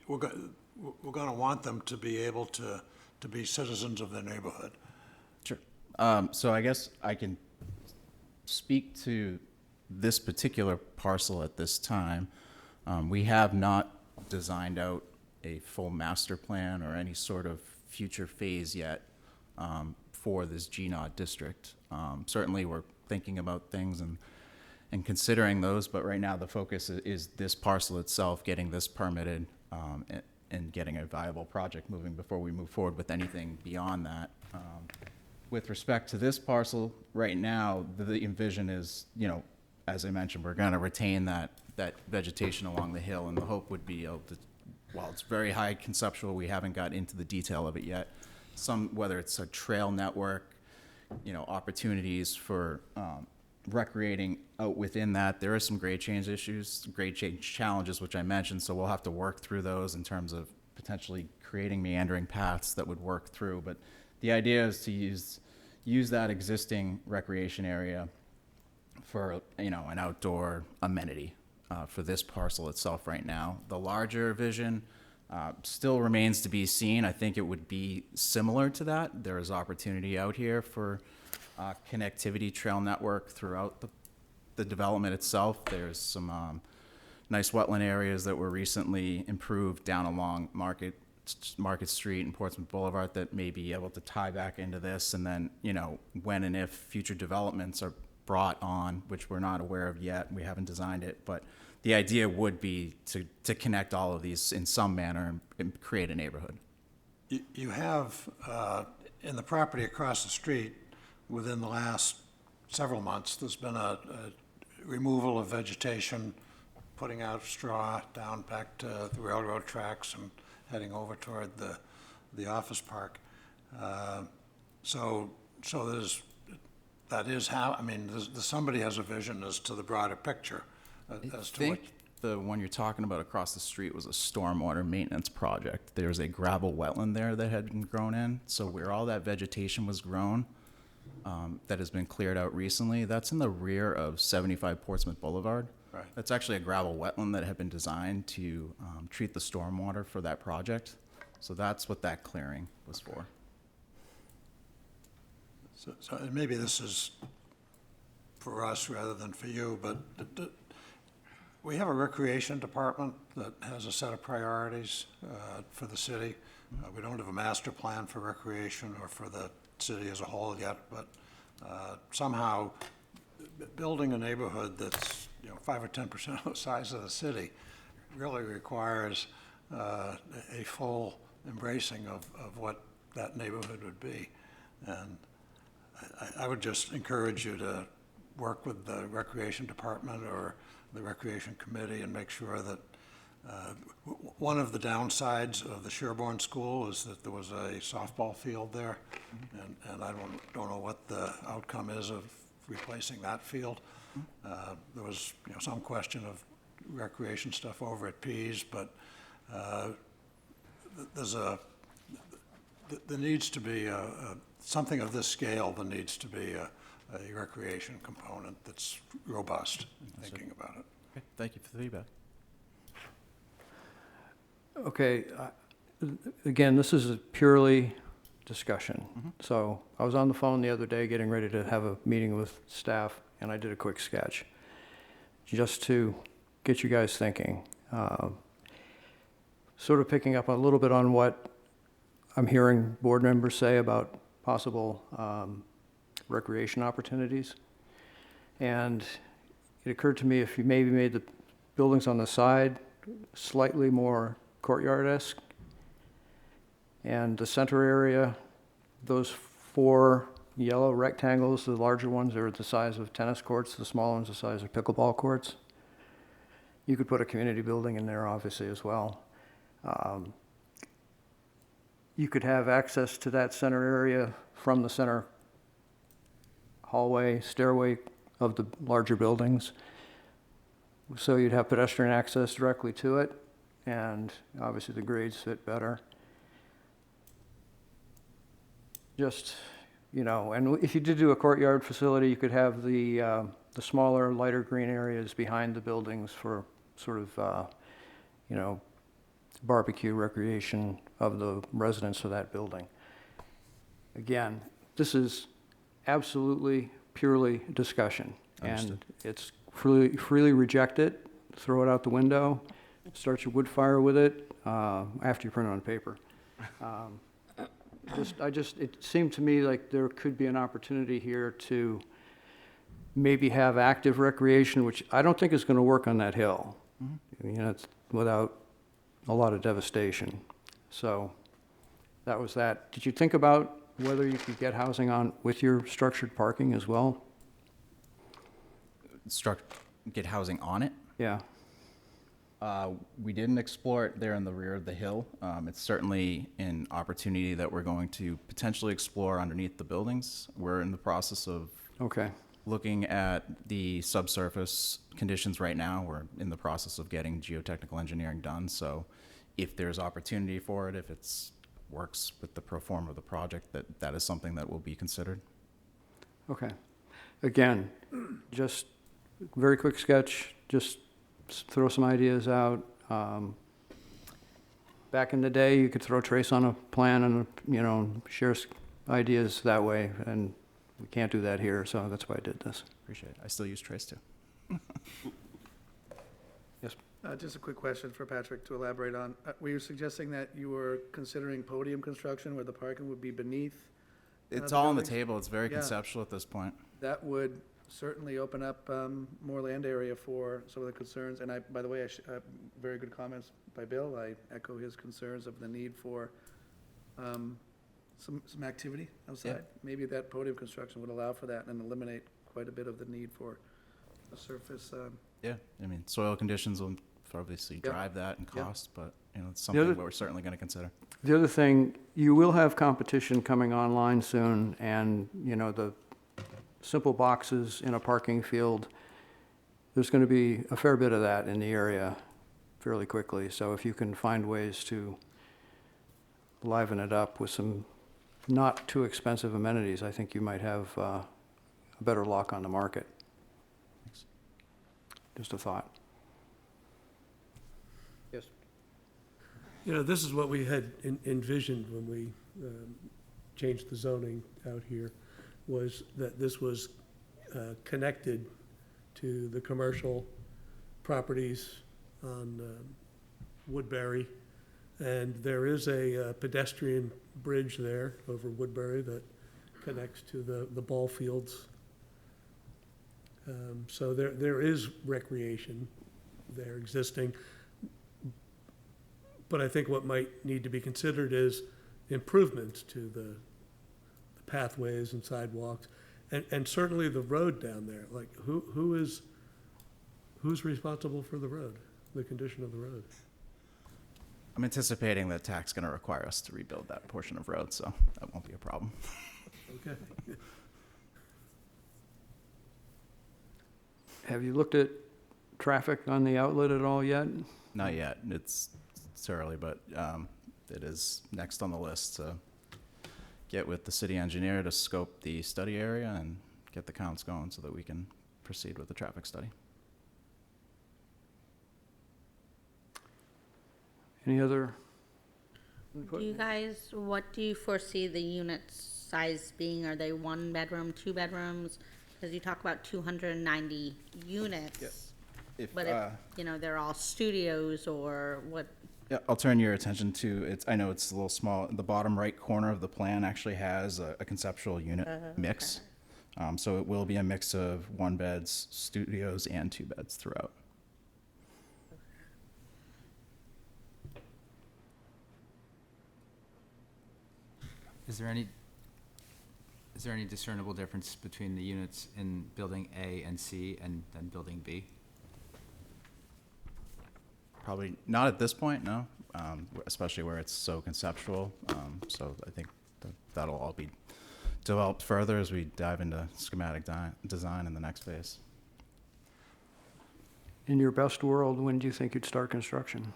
we're going to want them to be able to be citizens of their neighborhood. Sure. So I guess I can speak to this particular parcel at this time. We have not designed out a full master plan or any sort of future phase yet for this GNOD district. Certainly we're thinking about things and considering those, but right now the focus is this parcel itself, getting this permitted and getting a viable project moving before we move forward with anything beyond that. With respect to this parcel, right now, the envision is, as I mentioned, we're going to retain that vegetation along the hill, and the hope would be able to, while it's very high conceptual, we haven't got into the detail of it yet. Whether it's a trail network, opportunities for recreating out within that. There are some grade change issues, grade change challenges, which I mentioned, so we'll have to work through those in terms of potentially creating meandering paths that would work through. But the idea is to use that existing recreation area for, an outdoor amenity for this parcel itself right now. The larger vision still remains to be seen. I think it would be similar to that. There is opportunity out here for connectivity trail network throughout the development itself. There's some nice wetland areas that were recently improved down along Market Street and Portsmouth Boulevard that may be able to tie back into this. And then, when and if future developments are brought on, which we're not aware of yet, we haven't designed it, but the idea would be to connect all of these in some manner and create a neighborhood. You have, in the property across the street, within the last several months, there's been a removal of vegetation, putting out straw down back to the railroad tracks and heading over toward the office park. So somebody has a vision as to the broader picture. I think the one you're talking about across the street was a stormwater maintenance project. There's a gravel wetland there that had been grown in. So where all that vegetation was grown, that has been cleared out recently, that's in the rear of 75 Portsmouth Boulevard. Right. That's actually a gravel wetland that had been designed to treat the stormwater for that project. So that's what that clearing was for. So maybe this is for us rather than for you, but we have a recreation department that has a set of priorities for the city. We don't have a master plan for recreation or for the city as a whole yet, but somehow building a neighborhood that's 5 or 10% of the size of the city really requires a full embracing of what that neighborhood would be. And I would just encourage you to work with the recreation department or the recreation committee and make sure that one of the downsides of the Sherborne School is that there was a softball field there, and I don't know what the outcome is of replacing that field. There was some question of recreation stuff over at Pease, but there needs to be something of this scale. There needs to be a recreation component that's robust in thinking about it. Okay, thank you for the feedback. Okay, again, this is purely discussion. So I was on the phone the other day getting ready to have a meeting with staff, and I did a quick sketch just to get you guys thinking. Sort of picking up a little bit on what I'm hearing board members say about possible recreation opportunities. And it occurred to me if you maybe made the buildings on the side slightly more courtyard-esque, and the center area, those 4 yellow rectangles, the larger ones are the size of tennis courts, the smaller ones the size of pickleball courts. You could put a community building in there, obviously, as well. You could have access to that center area from the center hallway, stairway of the larger buildings. So you'd have pedestrian access directly to it, and obviously the grades fit better. Just, you know, and if you did do a courtyard facility, you could have the smaller, lighter green areas behind the buildings for sort of, you know, barbecue recreation of the residents of that building. Again, this is absolutely purely discussion. Understood. And it's freely reject it, throw it out the window, start your wood fire with it after you print it on paper. It seemed to me like there could be an opportunity here to maybe have active recreation, which I don't think is going to work on that hill. You know, it's without a lot of devastation. So that was that. Did you think about whether you could get housing on with your structured parking as well? Get housing on it? Yeah. We didn't explore it there in the rear of the hill. It's certainly an opportunity that we're going to potentially explore underneath the buildings. We're in the process of looking at the subsurface conditions right now. We're in the process of getting geotechnical engineering done. So if there's opportunity for it, if it's works with the pro forma of the project, that is something that will be considered. Okay. Again, just very quick sketch, just throw some ideas out. Back in the day, you could throw trace on a plan and, you know, share ideas that way, and we can't do that here, so that's why I did this. Appreciate it. I still use trace too. Yes. Just a quick question for Patrick to elaborate on. Were you suggesting that you were considering podium construction where the parking would be beneath? It's the all on the buildings? table. It's very Yeah. conceptual at this point. That would certainly open up more land area for some of the concerns. And by the way, very good comments by Bill. I echo his concerns of the need for some activity outside. Maybe that podium construction would allow for that and eliminate quite a bit of the need for a surface. Yeah, I mean, soil conditions will obviously Yep. drive that and Yep. cost, but, you know, it's The other- something we're certainly going to consider. The other thing, you will have competition coming online soon, and, you know, the simple boxes in a parking field, there's going to be a fair bit of that in the area fairly quickly. So if you can find ways to liven it up with some not too expensive amenities, I think you might have a better lock on the market. Thanks. Just a thought. Yes. You know, this is what we had envisioned when we changed the zoning out here, was that this was connected to the commercial properties on Woodbury. And there is a pedestrian bridge there over Woodbury that connects to the ball fields. So there is recreation there existing. But I think what might need to be considered is improvements to the pathways and sidewalks, and certainly the road down there. Like, who's responsible for the road, the condition of the road? I'm anticipating that TAC's going to require us to rebuild that portion of road, so that won't be a problem. Okay. Have you looked at traffic on the outlet at all yet? Not yet. It's early, but it is next on the list to get with the city engineer to scope the study area and get the counts going so that we can proceed with the traffic study. Any other? Do you guys, what do you foresee the unit size being? Are they 1 bedroom, 2 bedrooms? Because you talk about 290 units. If, But if, you know, they're all studios or what? Yeah, I'll turn your attention to, I know it's a little small, the bottom right corner of the plan actually has a conceptual unit mix. So it will be a mix of 1 beds, studios, and 2 beds throughout. Is there any discernible difference between the units in building A and C and then building B? Probably not at this point, no, especially where it's so conceptual. So I think that'll all be developed further as we dive into schematic design in the next phase. In your best world, when do you think you'd start construction?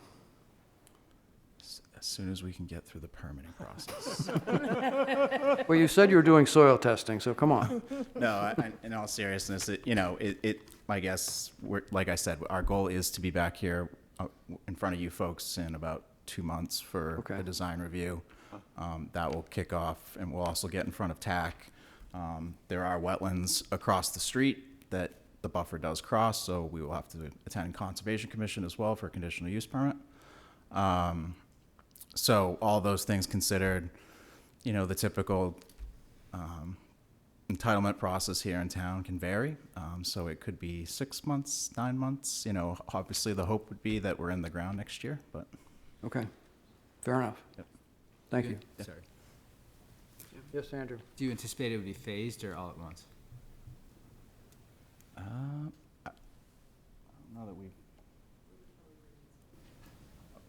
As soon as we can get through the permitting process. Well, you said you were doing soil testing, so come on. No, in all seriousness, I guess, like I said, our goal is to be back here in front of you folks in about 2 months for a design review. That will kick off, and we'll also get in front of TAC. There are wetlands across the street that the buffer does cross, so we will have to attend Conservation Commission as well for a conditional use permit. So all those things considered, the typical entitlement process here in town can vary. So it could be 6 months, 9 months. Obviously the hope would be that we're in the ground next year, but. Okay, fair enough. Yep. Thank you. Sorry. Yes, Andrew? Do you anticipate it would be phased or all at once? I don't know that we've.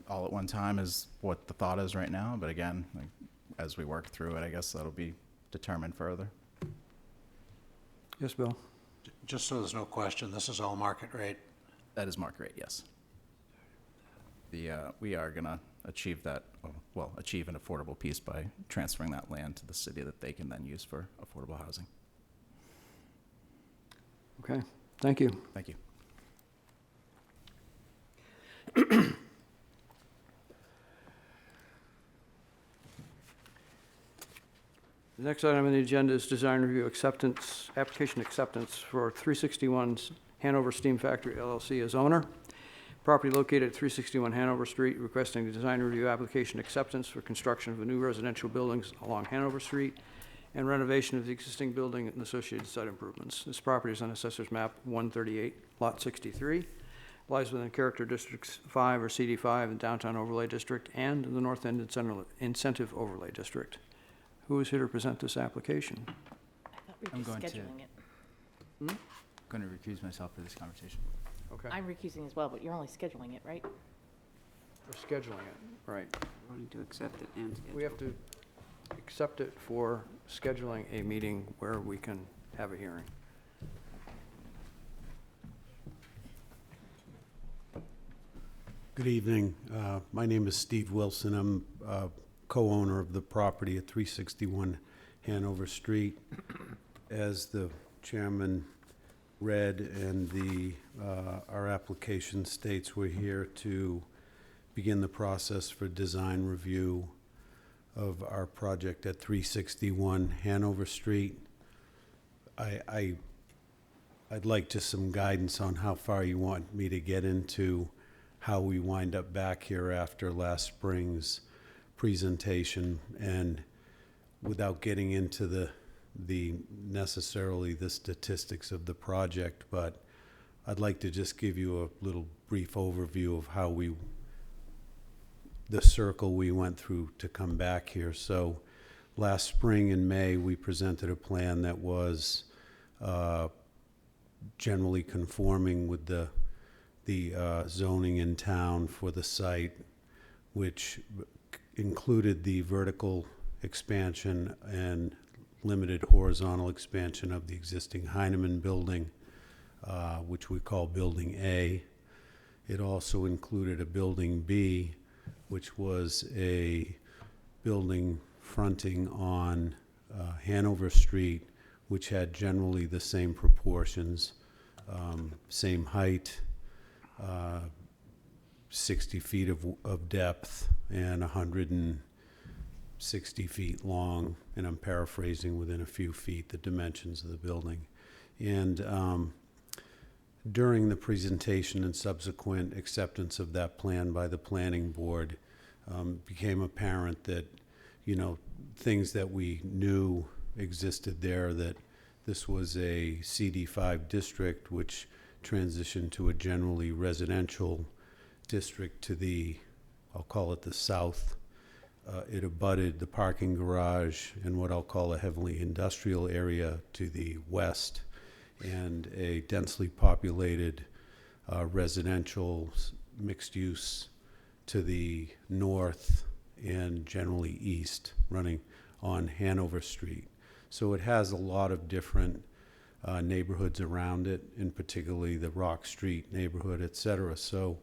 All at one time is what the thought is right now, but again, as we work through it, I guess that'll be determined further. Yes, Bill? Just so there's no question, this is all market rate? That is market rate, yes. We are gonna achieve that, achieve an affordable piece by transferring that land to the city that they can then use for affordable housing. Okay, thank you. Thank you. The next item on the agenda is design review acceptance, application acceptance for 361 Hanover Steam Factory LLC as owner. Property located at 361 Hanover Street, requesting the design review application acceptance for construction of a new residential buildings along Hanover Street and renovation of the existing building and associated site improvements. This property is on Assessor's Map 138, Lot 63. Lies within Character Districts 5 or CD5 in Downtown Overlay District and the North End Incentive Overlay District. Who is here to present this application? I'm going to Scheduling it. going to recuse myself for this conversation. Okay. I'm recusing as well, but you're only scheduling it, right? For scheduling it, right. Voting to accept it and schedule. We have to accept it for scheduling a meeting where we can have a hearing. Good evening. My name is Steve Wilson. I'm co-owner of the property at 361 Hanover Street. As the chairman read and our application states, we're here to begin the process for design review of our project at 361 Hanover Street. I'd like just some guidance on how far you want me to get into how we wind up back here after last spring's presentation, and without getting into the necessarily the statistics of the project, but I'd like to just give you a little brief overview of how the circle we went through to come back here. So last spring in May, we presented a plan that was generally conforming with the zoning in town for the site, which included the vertical expansion and limited horizontal expansion of the existing Heinemann building, which we call Building A. It also included a Building B, which was a building fronting on Hanover Street, which had generally the same proportions, same height, 60 feet of depth, and 180 60 feet long, and I'm paraphrasing within a few feet the dimensions of the building. And during the presentation and subsequent acceptance of that plan by the planning board, became apparent that, you know, things that we knew existed there, that this was a CD5 district, which transitioned to a generally residential district to the, I'll call it the south. It abutted the parking garage and what I'll call a heavily industrial area to the west, and a densely populated residential mixed use to the north and generally east, running on Hanover Street. So it has a lot of different neighborhoods around it, and particularly the Rock Street neighborhood, et cetera. So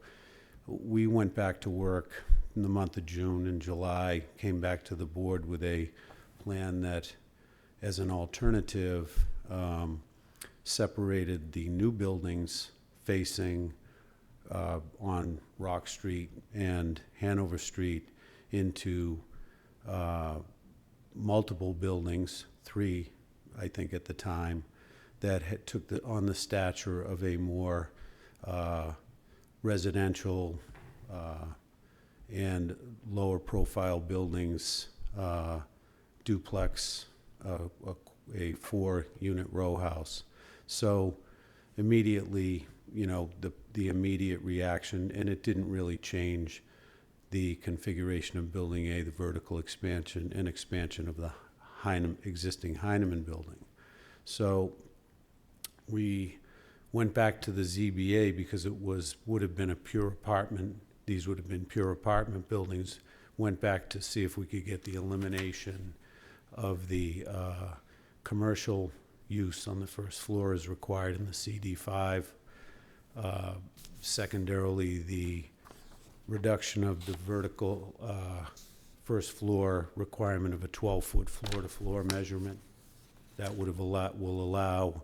we went back to work in the month of June and July, came back to the board with a plan that, as an alternative, separated the new buildings facing on Rock Street and Hanover Street into multiple buildings, 3, I think at the time, that had took on the stature of a more residential and lower profile buildings, duplex, a 4-unit row house. So immediately, you know, the immediate reaction, and it didn't really change the configuration of Building A, the vertical expansion and expansion of the existing Heineman building. So we went back to the ZBA because it would have been a pure apartment. These would have been pure apartment buildings. Went back to see if we could get the elimination of the commercial use on the first floor as required in the CD5. Secondarily, the reduction of the vertical first floor requirement of a 12-foot floor-to-floor measurement. That will allow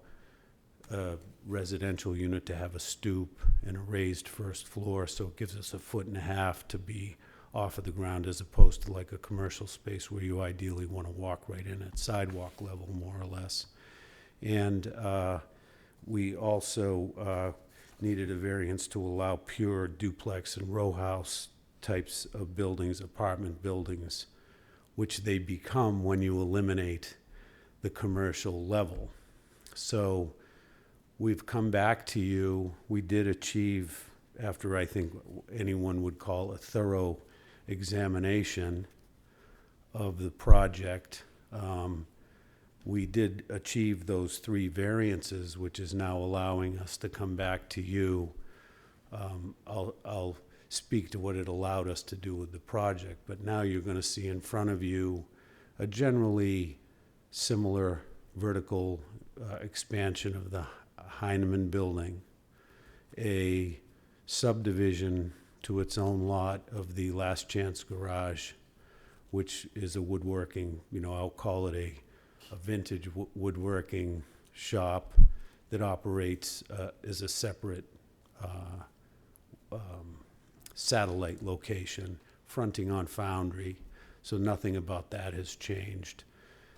a residential unit to have a stoop and a raised first floor, so it gives us 1.5 foot to be off of the ground, as opposed to like a commercial space where you ideally want to walk right in at sidewalk level, more or less. And we also needed a variance to allow pure duplex and row house types of buildings, apartment buildings, which they become when you eliminate the commercial level. So we've come back to you. We did achieve, after I think anyone would call a thorough examination of the project, we did achieve those 3 variances, which is now allowing us to come back to you. I'll speak to what it allowed us to do with the project, but now you're going to see in front of you a generally similar vertical expansion of the Heineman building, a subdivision to its own lot of the Last Chance Garage, which is a woodworking, you know, I'll call it a vintage woodworking shop that operates as a separate satellite location fronting on Foundry, so nothing about that has changed.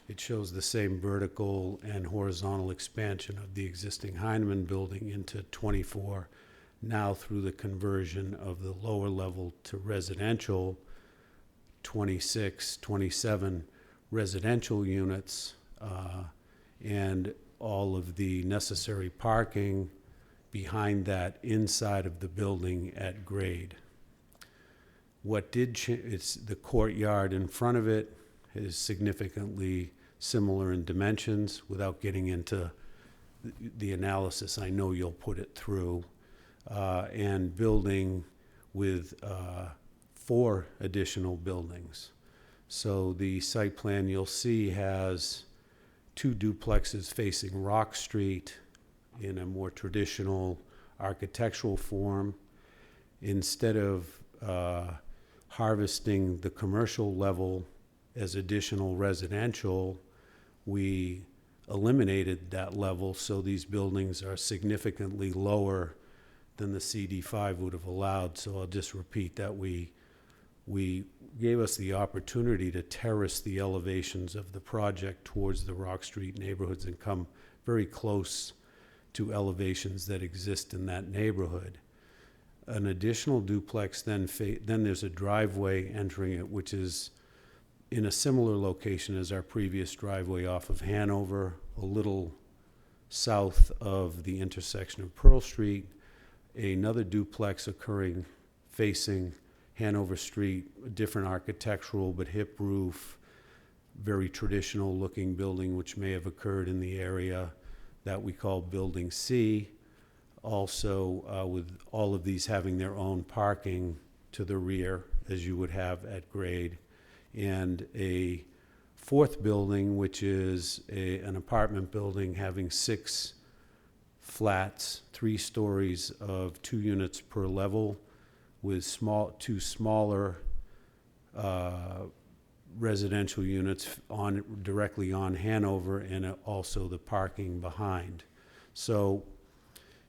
It shows the same vertical and horizontal expansion of the existing Heineman building into 24, now through the conversion of the lower level to residential, 26, 27 residential units, and all of the necessary parking behind that inside of the building at grade. What did change, it's the courtyard in front of it is significantly similar in dimensions. Without getting into the analysis, I know you'll put it through, and building with 4 additional buildings. So the site plan you'll see has 2 duplexes facing Rock Street in a more traditional architectural form. Instead of harvesting the commercial level as additional residential, we eliminated that level, so these buildings are significantly lower than the CD5 would have allowed. So I'll just repeat that we we gave us the opportunity to terrace the elevations of the project towards the Rock Street neighborhoods and come very close to elevations that exist in that neighborhood. An additional duplex then there's a driveway entering it, which is in a similar location as our previous driveway off of Hanover, a little south of the intersection of Pearl Street. Another duplex occurring facing Hanover Street, a different architectural but hip roof, very traditional looking building which may have occurred in the area that we call Building C. Also, with all of these having their own parking to the rear, as you would have at grade. And a fourth building, which is an apartment building having 6 flats, 3 stories of 2 units per level, with 2 smaller residential units directly on Hanover, and also the parking behind. So,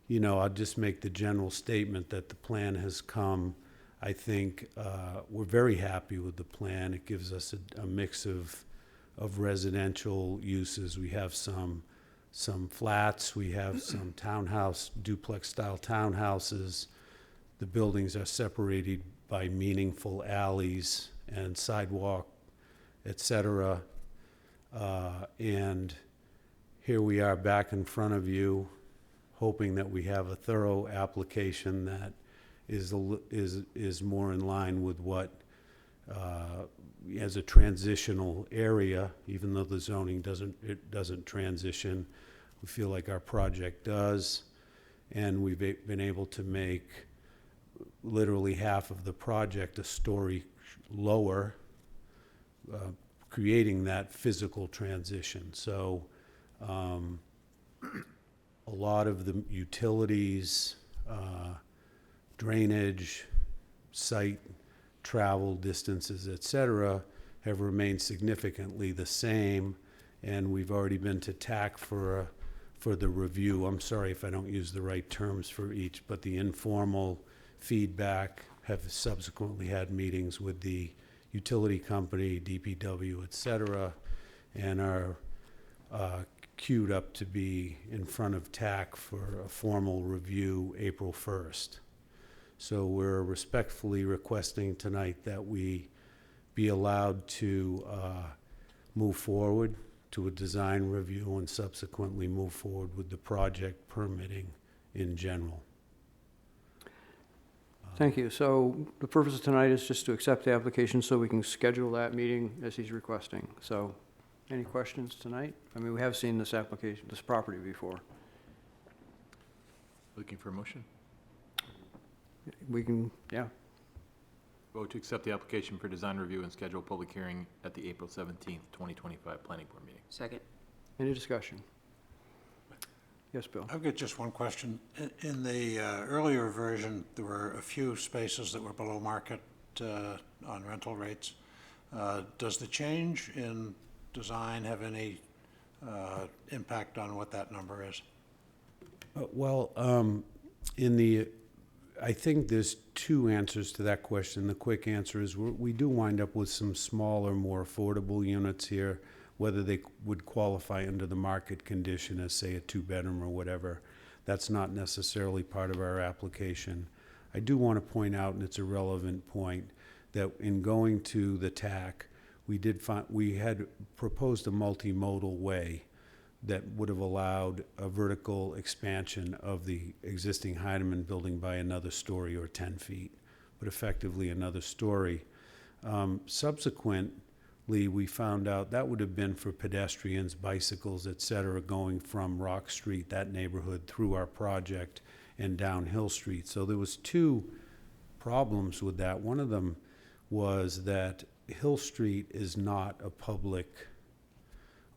you know, I'll just make the general statement that the plan has come. I think we're very happy with the plan. It gives us a mix of residential uses. We have some flats, we have some townhouse, duplex-style townhouses. The buildings are separated by meaningful alleys and sidewalk, et cetera. And here we are back in front of you, hoping that we have a thorough application that is more in line with what, as a transitional area, even though the zoning doesn't transition, we feel like our project does. And we've been able to make literally half of the project a story lower, creating that physical transition. So a lot of the utilities, drainage, site travel distances, et cetera, have remained significantly the same, and we've already been to TAC for the review. I'm sorry if I don't use the right terms for each, but the informal feedback, have subsequently had meetings with the utility company, DPW, et cetera, and are queued up to be in front of TAC for a formal review April 1st. So we're respectfully requesting tonight that we be allowed to move forward to a design review and subsequently move forward with the project permitting in general. Thank you. So the purpose of tonight is just to accept the application so we can schedule that meeting as he's requesting. So any questions tonight? I mean, we have seen this application, this property before. Looking for a motion? We can, yeah. Vote to accept the application for design review and schedule a public hearing at the April 17th, 2025 planning board meeting. Second. Any discussion? Yes, Bill? I've got just one question. In the earlier version, there were a few spaces that were below market on rental rates. Does the change in design have any impact on what that number is? I think there's 2 answers to that question. The quick answer is we do wind up with some smaller, more affordable units here, whether they would qualify under the market condition as, say, a 2-bedroom or whatever. That's not necessarily part of our application. I do want to point out, and it's a relevant point, that in going to the TAC, we had proposed a multimodal way that would have allowed a vertical expansion of the existing Heinemann building by another story or 10 feet, but effectively another story. Subsequently, we found out that would have been for pedestrians, bicycles, et cetera, going from Rock Street, that neighborhood, through our project and down Hill Street. So there was 2 problems with that. One of them was that Hill Street is not a public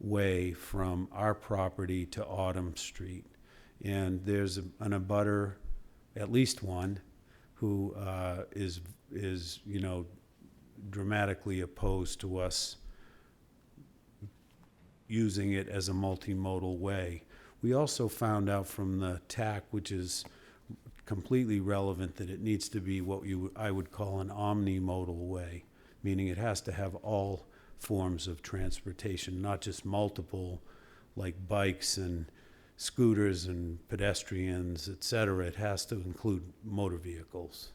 way from our property to Autumn Street. And there's an abutter, at least one, who is dramatically opposed to us using it as a multimodal way. We also found out from the TAC, which is completely relevant that it needs to be what I would call an omnimodal way, meaning it has to have all forms of transportation, not just multiple, like bikes and scooters and pedestrians, et cetera. It has to include motor vehicles.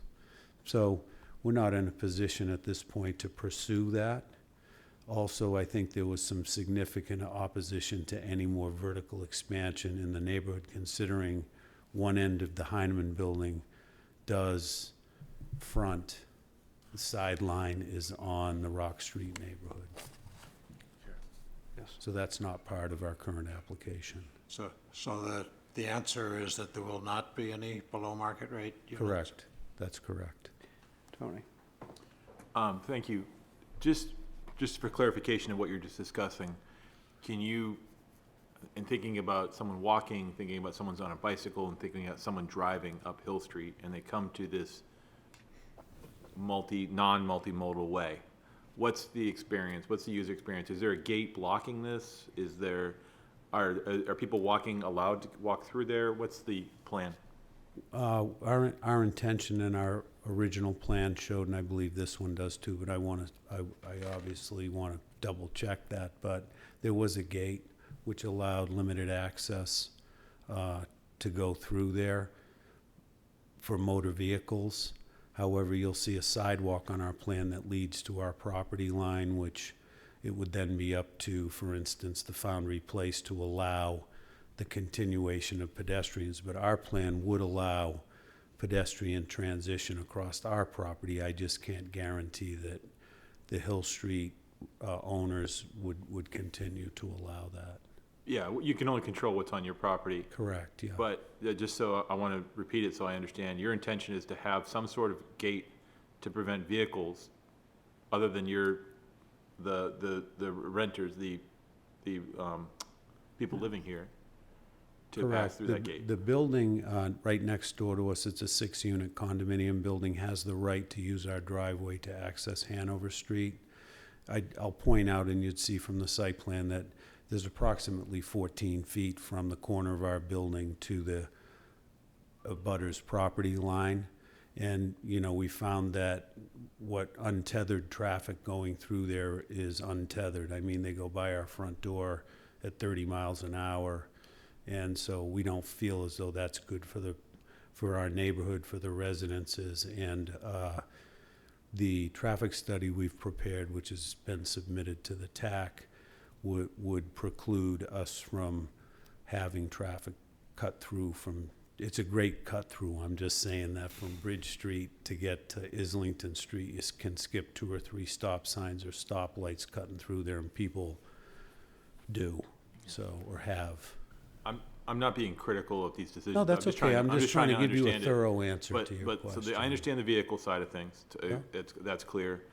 So we're not in a position at this point to pursue that. Also, I think there was some significant opposition to any more vertical expansion in the neighborhood, considering one end of the Heinemann building does front, the sideline is on the Rock Street neighborhood. Yes. So that's not part of our current application. So the answer is that there will not be any below market rate units? Correct. That's correct. Tony? Thank you. Just for clarification of what you're just discussing, can you, in thinking about someone walking, thinking about someone's on a bicycle, and thinking about someone driving up Hill Street, and they come to this non-multimodal way, what's the experience? What's the user experience? Is there a gate blocking this? Are people allowed to walk through there? What's the plan? Our intention in our original plan showed, and I believe this one does too, but I obviously want to double check that, but there was a gate which allowed limited access to go through there for motor vehicles. However, you'll see a sidewalk on our plan that leads to our property line, which it would then be up to, for instance, the Foundry Place to allow the continuation of pedestrians. But our plan would allow pedestrian transition across our property. I just can't guarantee that the Hill Street owners would continue to allow that. Yeah, you can only control what's on your property. Correct, yeah. But just so I want to repeat it so I understand, your intention is to have some sort of gate to prevent vehicles other than the renters, the people living here to pass through that gate. The building right next door to us, it's a 6-unit condominium building, has the right to use our driveway to access Hanover Street. I'll point out, and you'd see from the site plan, that there's approximately 14 feet from the corner of our building to the abutter's property line. And, we found that what untethered traffic going through there is untethered. I mean, they go by our front door at 30 miles an hour. And so we don't feel as though that's good for our neighborhood, for the residences. And the traffic study we've prepared, which has been submitted to the TAC, would preclude us from having traffic cut through from, it's a great cut through, I'm just saying that, from Bridge Street to get to Islington Street, you can skip 2 or 3 stop signs or stoplights cutting through there, and people do, or have. I'm not being critical of these decisions. No, that's okay. I'm just trying to give you a thorough answer to your question. So I understand the vehicle side of things. That's clear.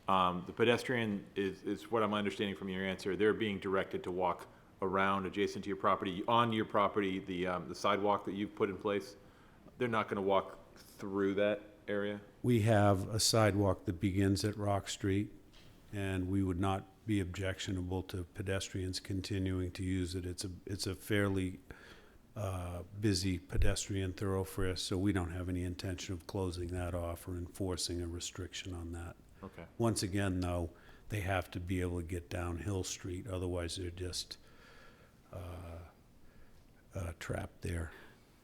The pedestrian is what I'm understanding from your answer. They're being directed to walk around adjacent to your property, on your property, the sidewalk that you've put in place. They're not going to walk through that area? We have a sidewalk that begins at Rock Street, and we would not be objectionable to pedestrians continuing to use it. It's a fairly busy pedestrian thoroughfare, so we don't have any intention of closing that off or enforcing a restriction on that. Okay. Once again, though, they have to be able to get down Hill Street, otherwise they're just trapped there.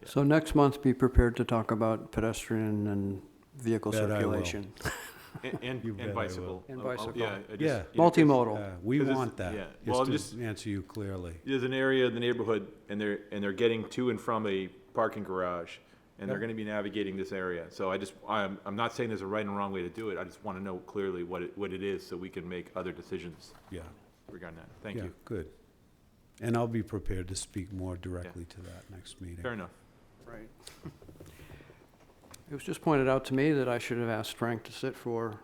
So next month, be prepared to talk about pedestrian and vehicle Bet I will. circulation. And bet I bicycle. And Oh, bicycle. yeah. Multimodal. We 'cause want that, yeah. Well, just to answer you clearly. There's an area in the neighborhood, and they're getting to and from a parking garage, and they're Yep. going to be navigating this area. So I'm not saying there's a right and wrong way to do it. I just want to know clearly what it is, so we can make other decisions Yeah. regarding that. Thank Yeah, you. good. And I'll be prepared to speak more directly to that next meeting. Fair enough. Right. It was just pointed out to me that I should have asked Frank to sit for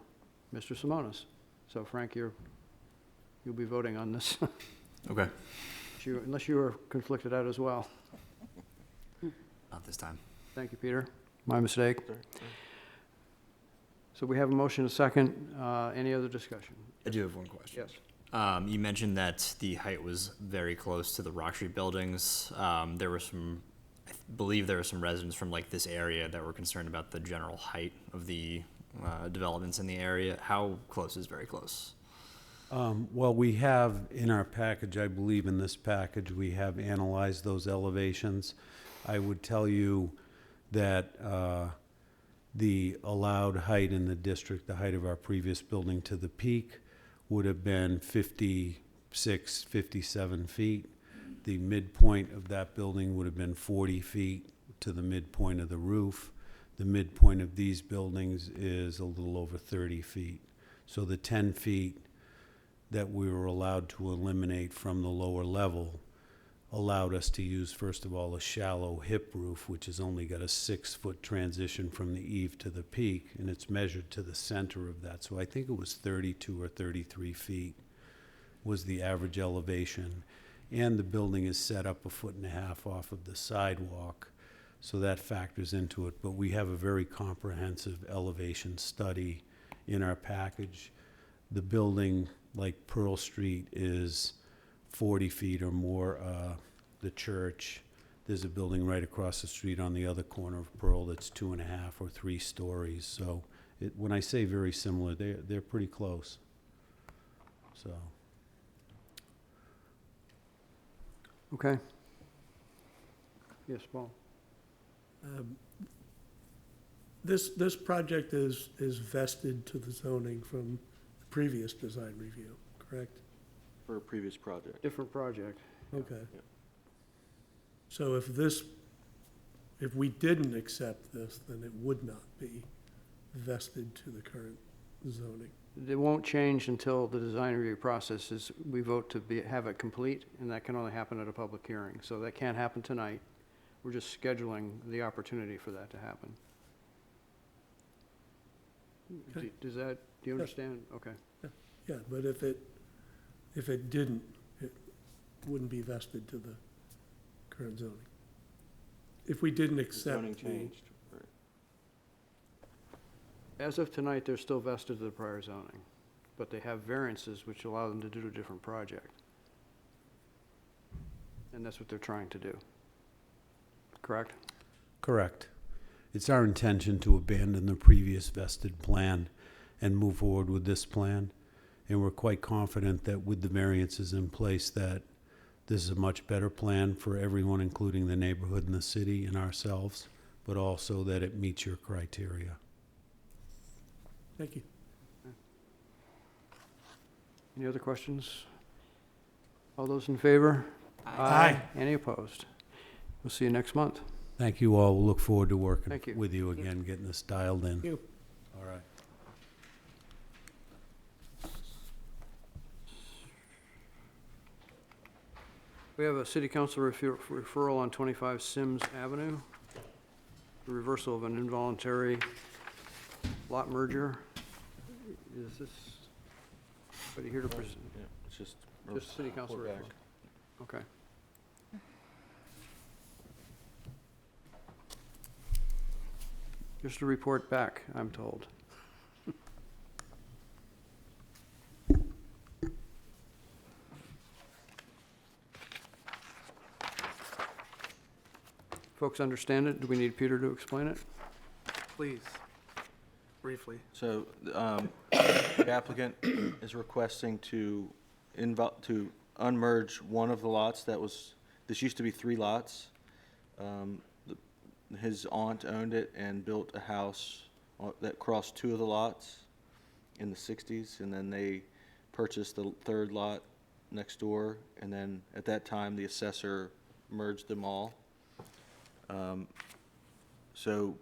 Mr. Simonis. So Frank, you'll be voting on this. Okay. Unless you were conflicted out as well. Not this time. Thank you, Peter. My mistake. So we have a motion, a second. Any other discussion? I do have one question. Yes. You mentioned that the height was very close to the Rock Street buildings. There were some believe there are some residents from like this area that were concerned about the general height of the developments in the area. How close is very close? Well, we have in our package, I believe in this package, we have analyzed those elevations. I would tell you that the allowed height in the district, the height of our previous building to the peak, would have been 56, 57 feet. The midpoint of that building would have been 40 feet to the midpoint of the roof. The midpoint of these buildings is a little over 30 feet. So the 10 feet that we were allowed to eliminate from the lower level allowed us to use, first of all, a shallow hip roof, which has only got a 6-foot transition from the eave to the peak, and it's measured to the center of that. So I think it was 32 or 33 feet was the average elevation. And the building is set up 1.5 feet off of the sidewalk, so that factors into it. But we have a very comprehensive elevation study in our package. The building, like Pearl Street, is 40 feet or more. The church, there's a building right across the street on the other corner of Pearl that's 2.5 or 3 stories. So when I say very similar, they're pretty close. So. Okay. Yes, Paul? This project is vested to the zoning from the previous design review, correct? For a previous project. Different project. Okay. So if we didn't accept this, then it would not be vested to the current zoning. It won't change until the design review process is, we vote to have it complete, and that can only happen at a public hearing. So that can't happen tonight. We're just scheduling the opportunity for that to happen. Okay. Do you understand? Okay. Yeah, but if it didn't, it wouldn't be vested to the current zoning. If we didn't accept Zoning changed. Right. As of tonight, they're still vested to the prior zoning, but they have variances which allow them to do a different project. And that's what they're trying to do. Correct? Correct. It's our intention to abandon the previous vested plan and move forward with this plan. And we're quite confident that with the variances in place, that this is a much better plan for everyone, including the neighborhood and the city and ourselves, but also that it meets your criteria. Thank you. Any other questions? All those in favor? Aye. Any opposed? We'll see you next month. Thank you all. We'll look forward to working Thank you. with you again, getting this dialed in. Thank you. All right. We have a city council referral on 25 Sims Avenue, the reversal of an involuntary lot merger. Is this, anybody here to present? Yeah, it's Just city council report referral? back. Okay. Just a report back, I'm told. Folks understand it? Do we need Peter to explain it? Please, briefly. So, the applicant is requesting to unmerge one of the lots that was, this used to be 3 lots. His aunt owned it and built a house that crossed 2 of the lots in the 60s, and then they purchased the 3rd lot next door, and then at that time, the assessor merged them all. So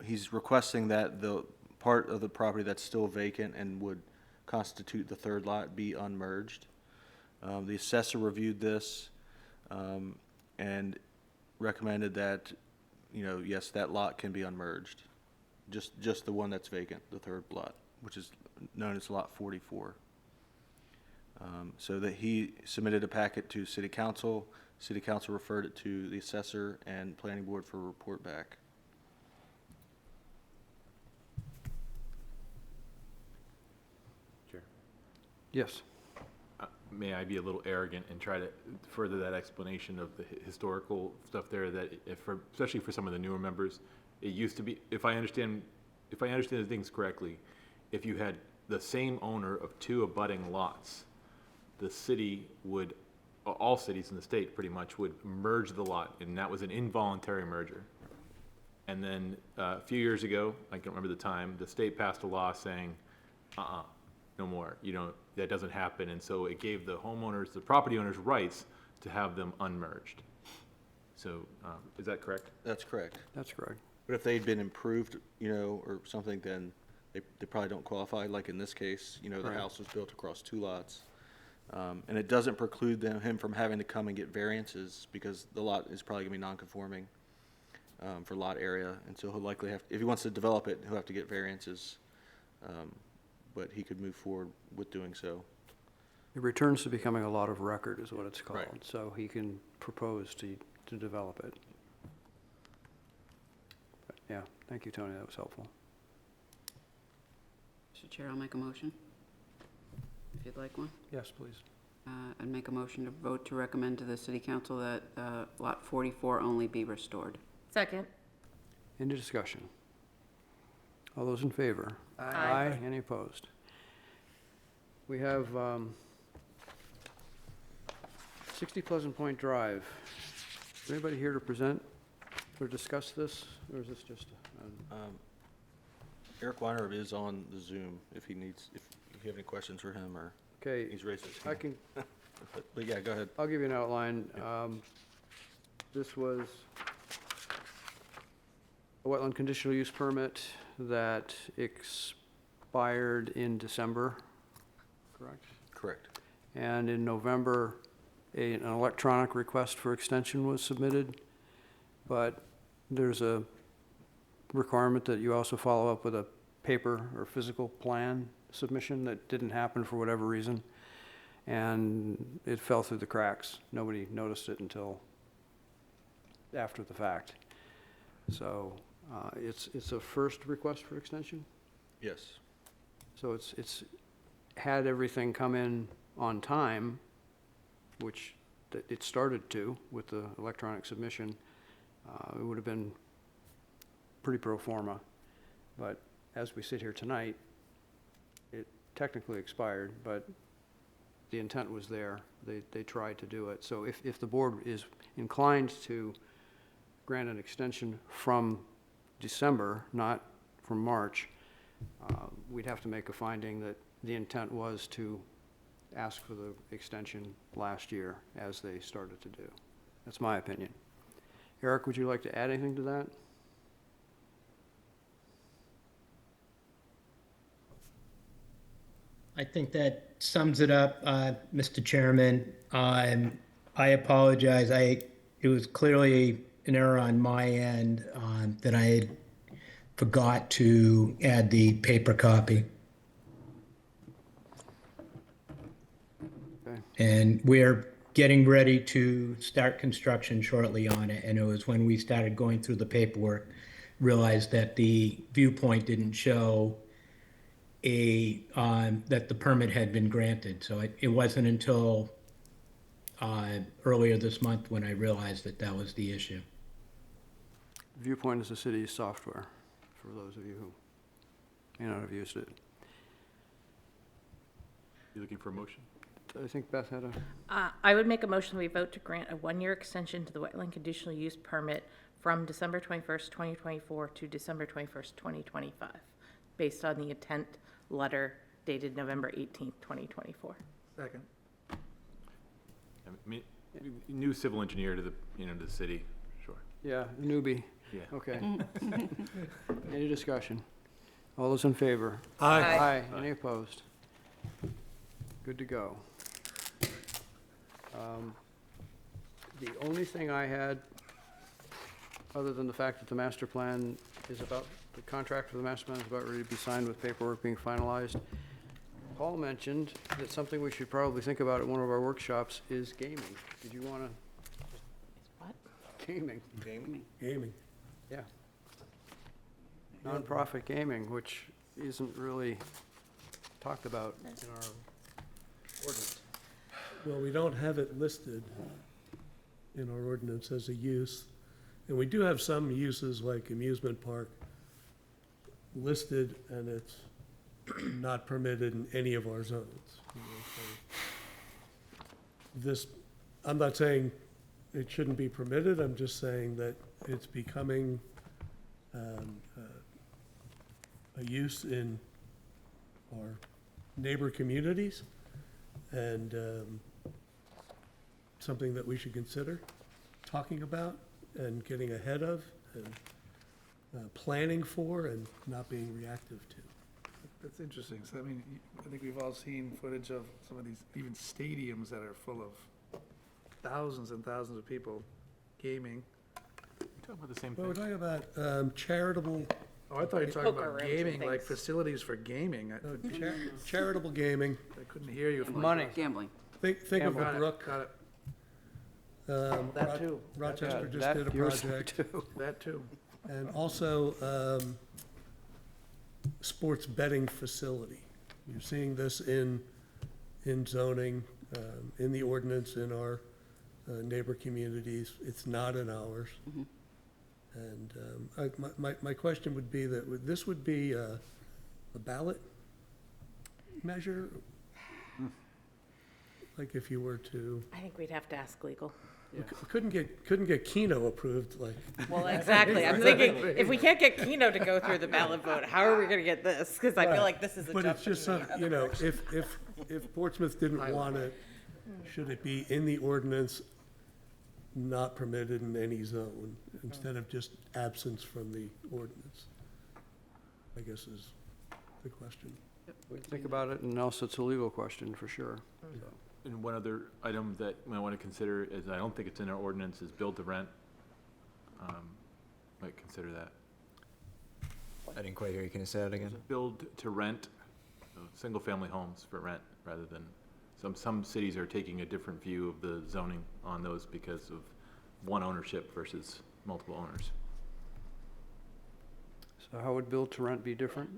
he's requesting that the part of the property that's still vacant and would constitute the 3rd lot be unmerged. The assessor reviewed this and recommended that, yes, that lot can be unmerged. Just the one that's vacant, the 3rd lot, which is known as Lot 44. So that he submitted a packet to City Council. City Council referred it to the assessor and Planning Board for a report back. Chair. Yes. may I be a little arrogant and try to further that explanation of the historical stuff there, that especially for some of the newer members, it used to be, if I understand the things correctly, if you had the same owner of two abutting lots, the city would, all cities in the state pretty much would merge the lot, and that was an involuntary merger. And then a few years ago, I can't remember the time, the state passed a law saying, no more, that doesn't happen. And so it gave the homeowners, the property owners, rights to have them unmerged. So, is that correct? That's correct. That's correct. But if they'd been improved, or something, then they probably don't qualify. Like in this case, the Right. house was built across two lots. And it doesn't preclude him from having to come and get variances, because the lot is probably gonna be non-conforming for lot area, and so he'll likely have, if he wants to develop it, he'll have to get variances. But he could move forward with doing so. It returns to becoming a lot of record is what it's called. Right. So he can propose to develop it. But yeah, thank you, Tony, that was helpful. Mr. Chair, I'll make a motion, if you'd like one. Yes, please. I'd make a motion to vote to recommend to the city council that lot 44 only be restored. Second. Any discussion? All those in favor? Aye. Any opposed? We have 60 Pleasant Point Drive. Is anybody here to present or discuss this, or is this just? Eric Weiner is on the Zoom if you have any questions for him, or Okay. he's raised his I hand. can, But yeah, go ahead. I'll give you an outline. This was a wetland conditional use permit that expired in December, correct? Correct. And in November, an electronic request for extension was submitted, but there's a requirement that you also follow up with a paper or physical plan submission that didn't happen for whatever reason, and it fell through the cracks. Nobody noticed it until after the fact. So it's a first request for extension? Yes. So it's had everything come in on time, which it started to with the electronic submission. It would have been pretty pro forma, but as we sit here tonight, it technically expired, but the intent was there. They tried to do it. So if the board is inclined to grant an extension from December, not from March, we'd have to make a finding that the intent was to ask for the extension last year, as they started to do. That's my opinion. Eric, would you like to add anything to that? I think that sums it up, Mr. Chairman. I apologize. It was clearly an error on my end that I had forgot to add the paper copy. Okay. And we're getting ready to start construction shortly on it. And it was when we started going through the paperwork, realized that the viewpoint didn't show that the permit had been granted. So it wasn't until earlier this month when I realized that that was the issue. Viewpoint is the city's software, for those of you who may not have used it. You looking for a motion? I think Beth had a, I would make a motion we vote to grant a one-year extension to the wetland conditional use permit from December 21st, 2024 to December 21st, 2025, based on the intent letter dated November 18th, 2024. Second. I mean, new civil engineer to the, to the city, sure. yeah, newbie. Yeah. Okay. Any discussion? All those in favor? Aye. Aye. Any opposed? Good to go. The only thing I had, other than the fact that the master plan is about, the contract for the master plan is about ready to be signed with paperwork being finalized, Paul mentioned that something we should probably think about at one of our workshops is gaming. Did you want to? What? Gaming. Gaming. Yeah. Nonprofit gaming, which isn't really talked about in our ordinance. Well, we don't have it listed in our ordinance as a use. And we do have some uses like amusement park listed, and it's not permitted in any of our zones. You know, so this, I'm not saying it shouldn't be permitted, I'm just saying that it's becoming a use in our neighbor communities, and something that we should consider talking about and getting ahead of, and planning for, and not being reactive to. That's interesting. So, I mean, I think we've all seen footage of some of these, even stadiums that are full of thousands and thousands of people gaming. You talking about the same Well, we're thing? talking about charitable, Oh, I thought you were talking Poker about rooms and gaming, like things. facilities for gaming. charitable gaming. I couldn't hear you. Money. Gambling. Think of Got a it, brook. got it. That too. Rochester just That did a yours project. too. That too. And also, sports betting facility. You're seeing this in zoning, in the ordinance, in our neighbor communities. It's not in ours. And my question would be that this would be a ballot measure? Like if you were to, I think we'd have to ask legal. we couldn't get Keno approved, like. Well, exactly. I'm thinking, if we can't get Keno to go through the ballot vote, how are we gonna get this? Because I feel like this is a But jump it's just from the some, other you know, direction. if Portsmouth didn't want it, should it be in the ordinance, not permitted in any zone, instead of just absence from the ordinance? I guess is the question. We think about it, and also it's a legal question for sure. So. And one other item that we might want to consider is, I don't think it's in our ordinance, is build to rent. Might consider that. I didn't quite hear you. Can you say that again? Build to rent, single-family homes for rent, rather than, some cities are taking a different view of the zoning on those because of one ownership versus multiple owners. So how would build to rent be different?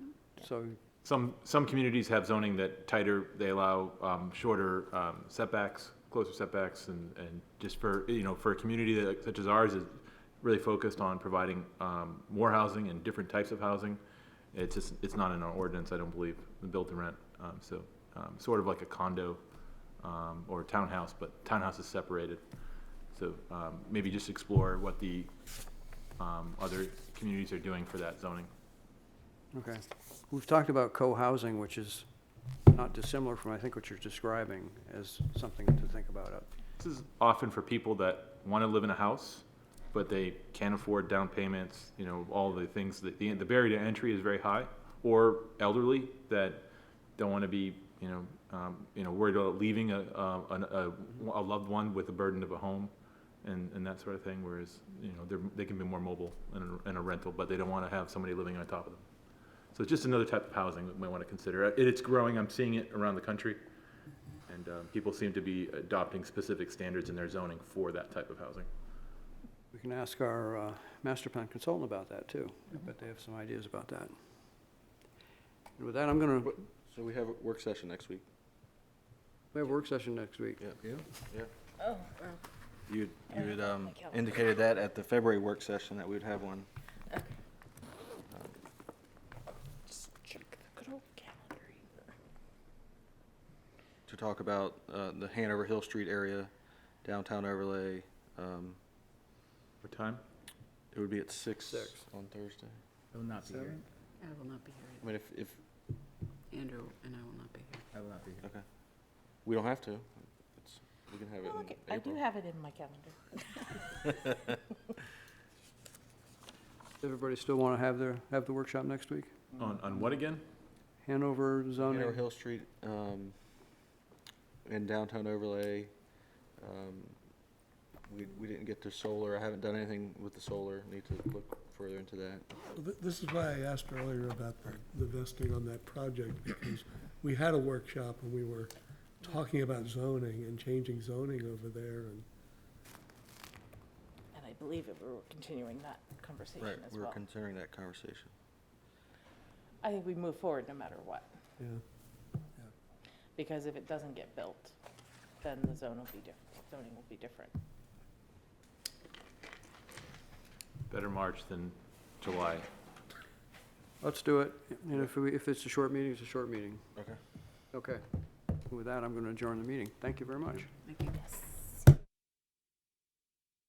So, Some communities have zoning that tighter, they allow shorter setbacks, closer setbacks, and just for, for a community that, such as ours, is really focused on providing more housing and different types of housing. It's not in our ordinance, I don't believe, the build to rent. Sort of like a condo or townhouse, but townhouse is separated. So maybe just explore what the other communities are doing for that zoning. okay. We've talked about co-housing, which is not dissimilar from, I think, what you're describing as something to think about. This is often for people that want to live in a house, but they can't afford down payments, all the things that the barrier to entry is very high, or elderly that don't want to be, worried about leaving a loved one with the burden of a home and that sort of thing, whereas, they can be more mobile in a rental, but they don't want to have somebody living on top of them. So it's just another type of housing that we might want to consider. It's growing, I'm seeing it around the country, and people seem to be adopting specific standards in their zoning for that type of housing. We can ask our master plan consultant about that, too. I bet they have some ideas about that. And with that, I'm going to, So we have a work session next week. we have a work session next week. Yeah. Oh, You I don't had have my calendar. indicated that at the February work session that we would have one. okay. Just check the good old calendar here. To talk about the Hanover Hill Street area, downtown overlay. What time? It would be at 6 on Thursday. I will not be here. I will not be here. I mean, if Andrew and I will not be here. I will not be here. okay, we don't have to. We can have it Okay, in I do April. have it in my calendar. Everybody still want to have the workshop next week? On what again? Hanover zoning? Hanover Hill Street and downtown overlay. We didn't get to solar. I haven't done anything with the solar. Need to look further into that. Well, this is why I asked earlier about the vesting on that project, because we had a workshop and we were talking about zoning and changing zoning over there, and And I believe that we're continuing that conversation Right, as we were well. considering that conversation. I think we move forward no matter what, yeah. because if it doesn't get built, then the zoning will be different. Better March than July. Let's do it. And if it's a short meeting, it's a short meeting. Okay. Okay. With that, I'm going to adjourn the meeting. Thank you very much. Thank you. Yes.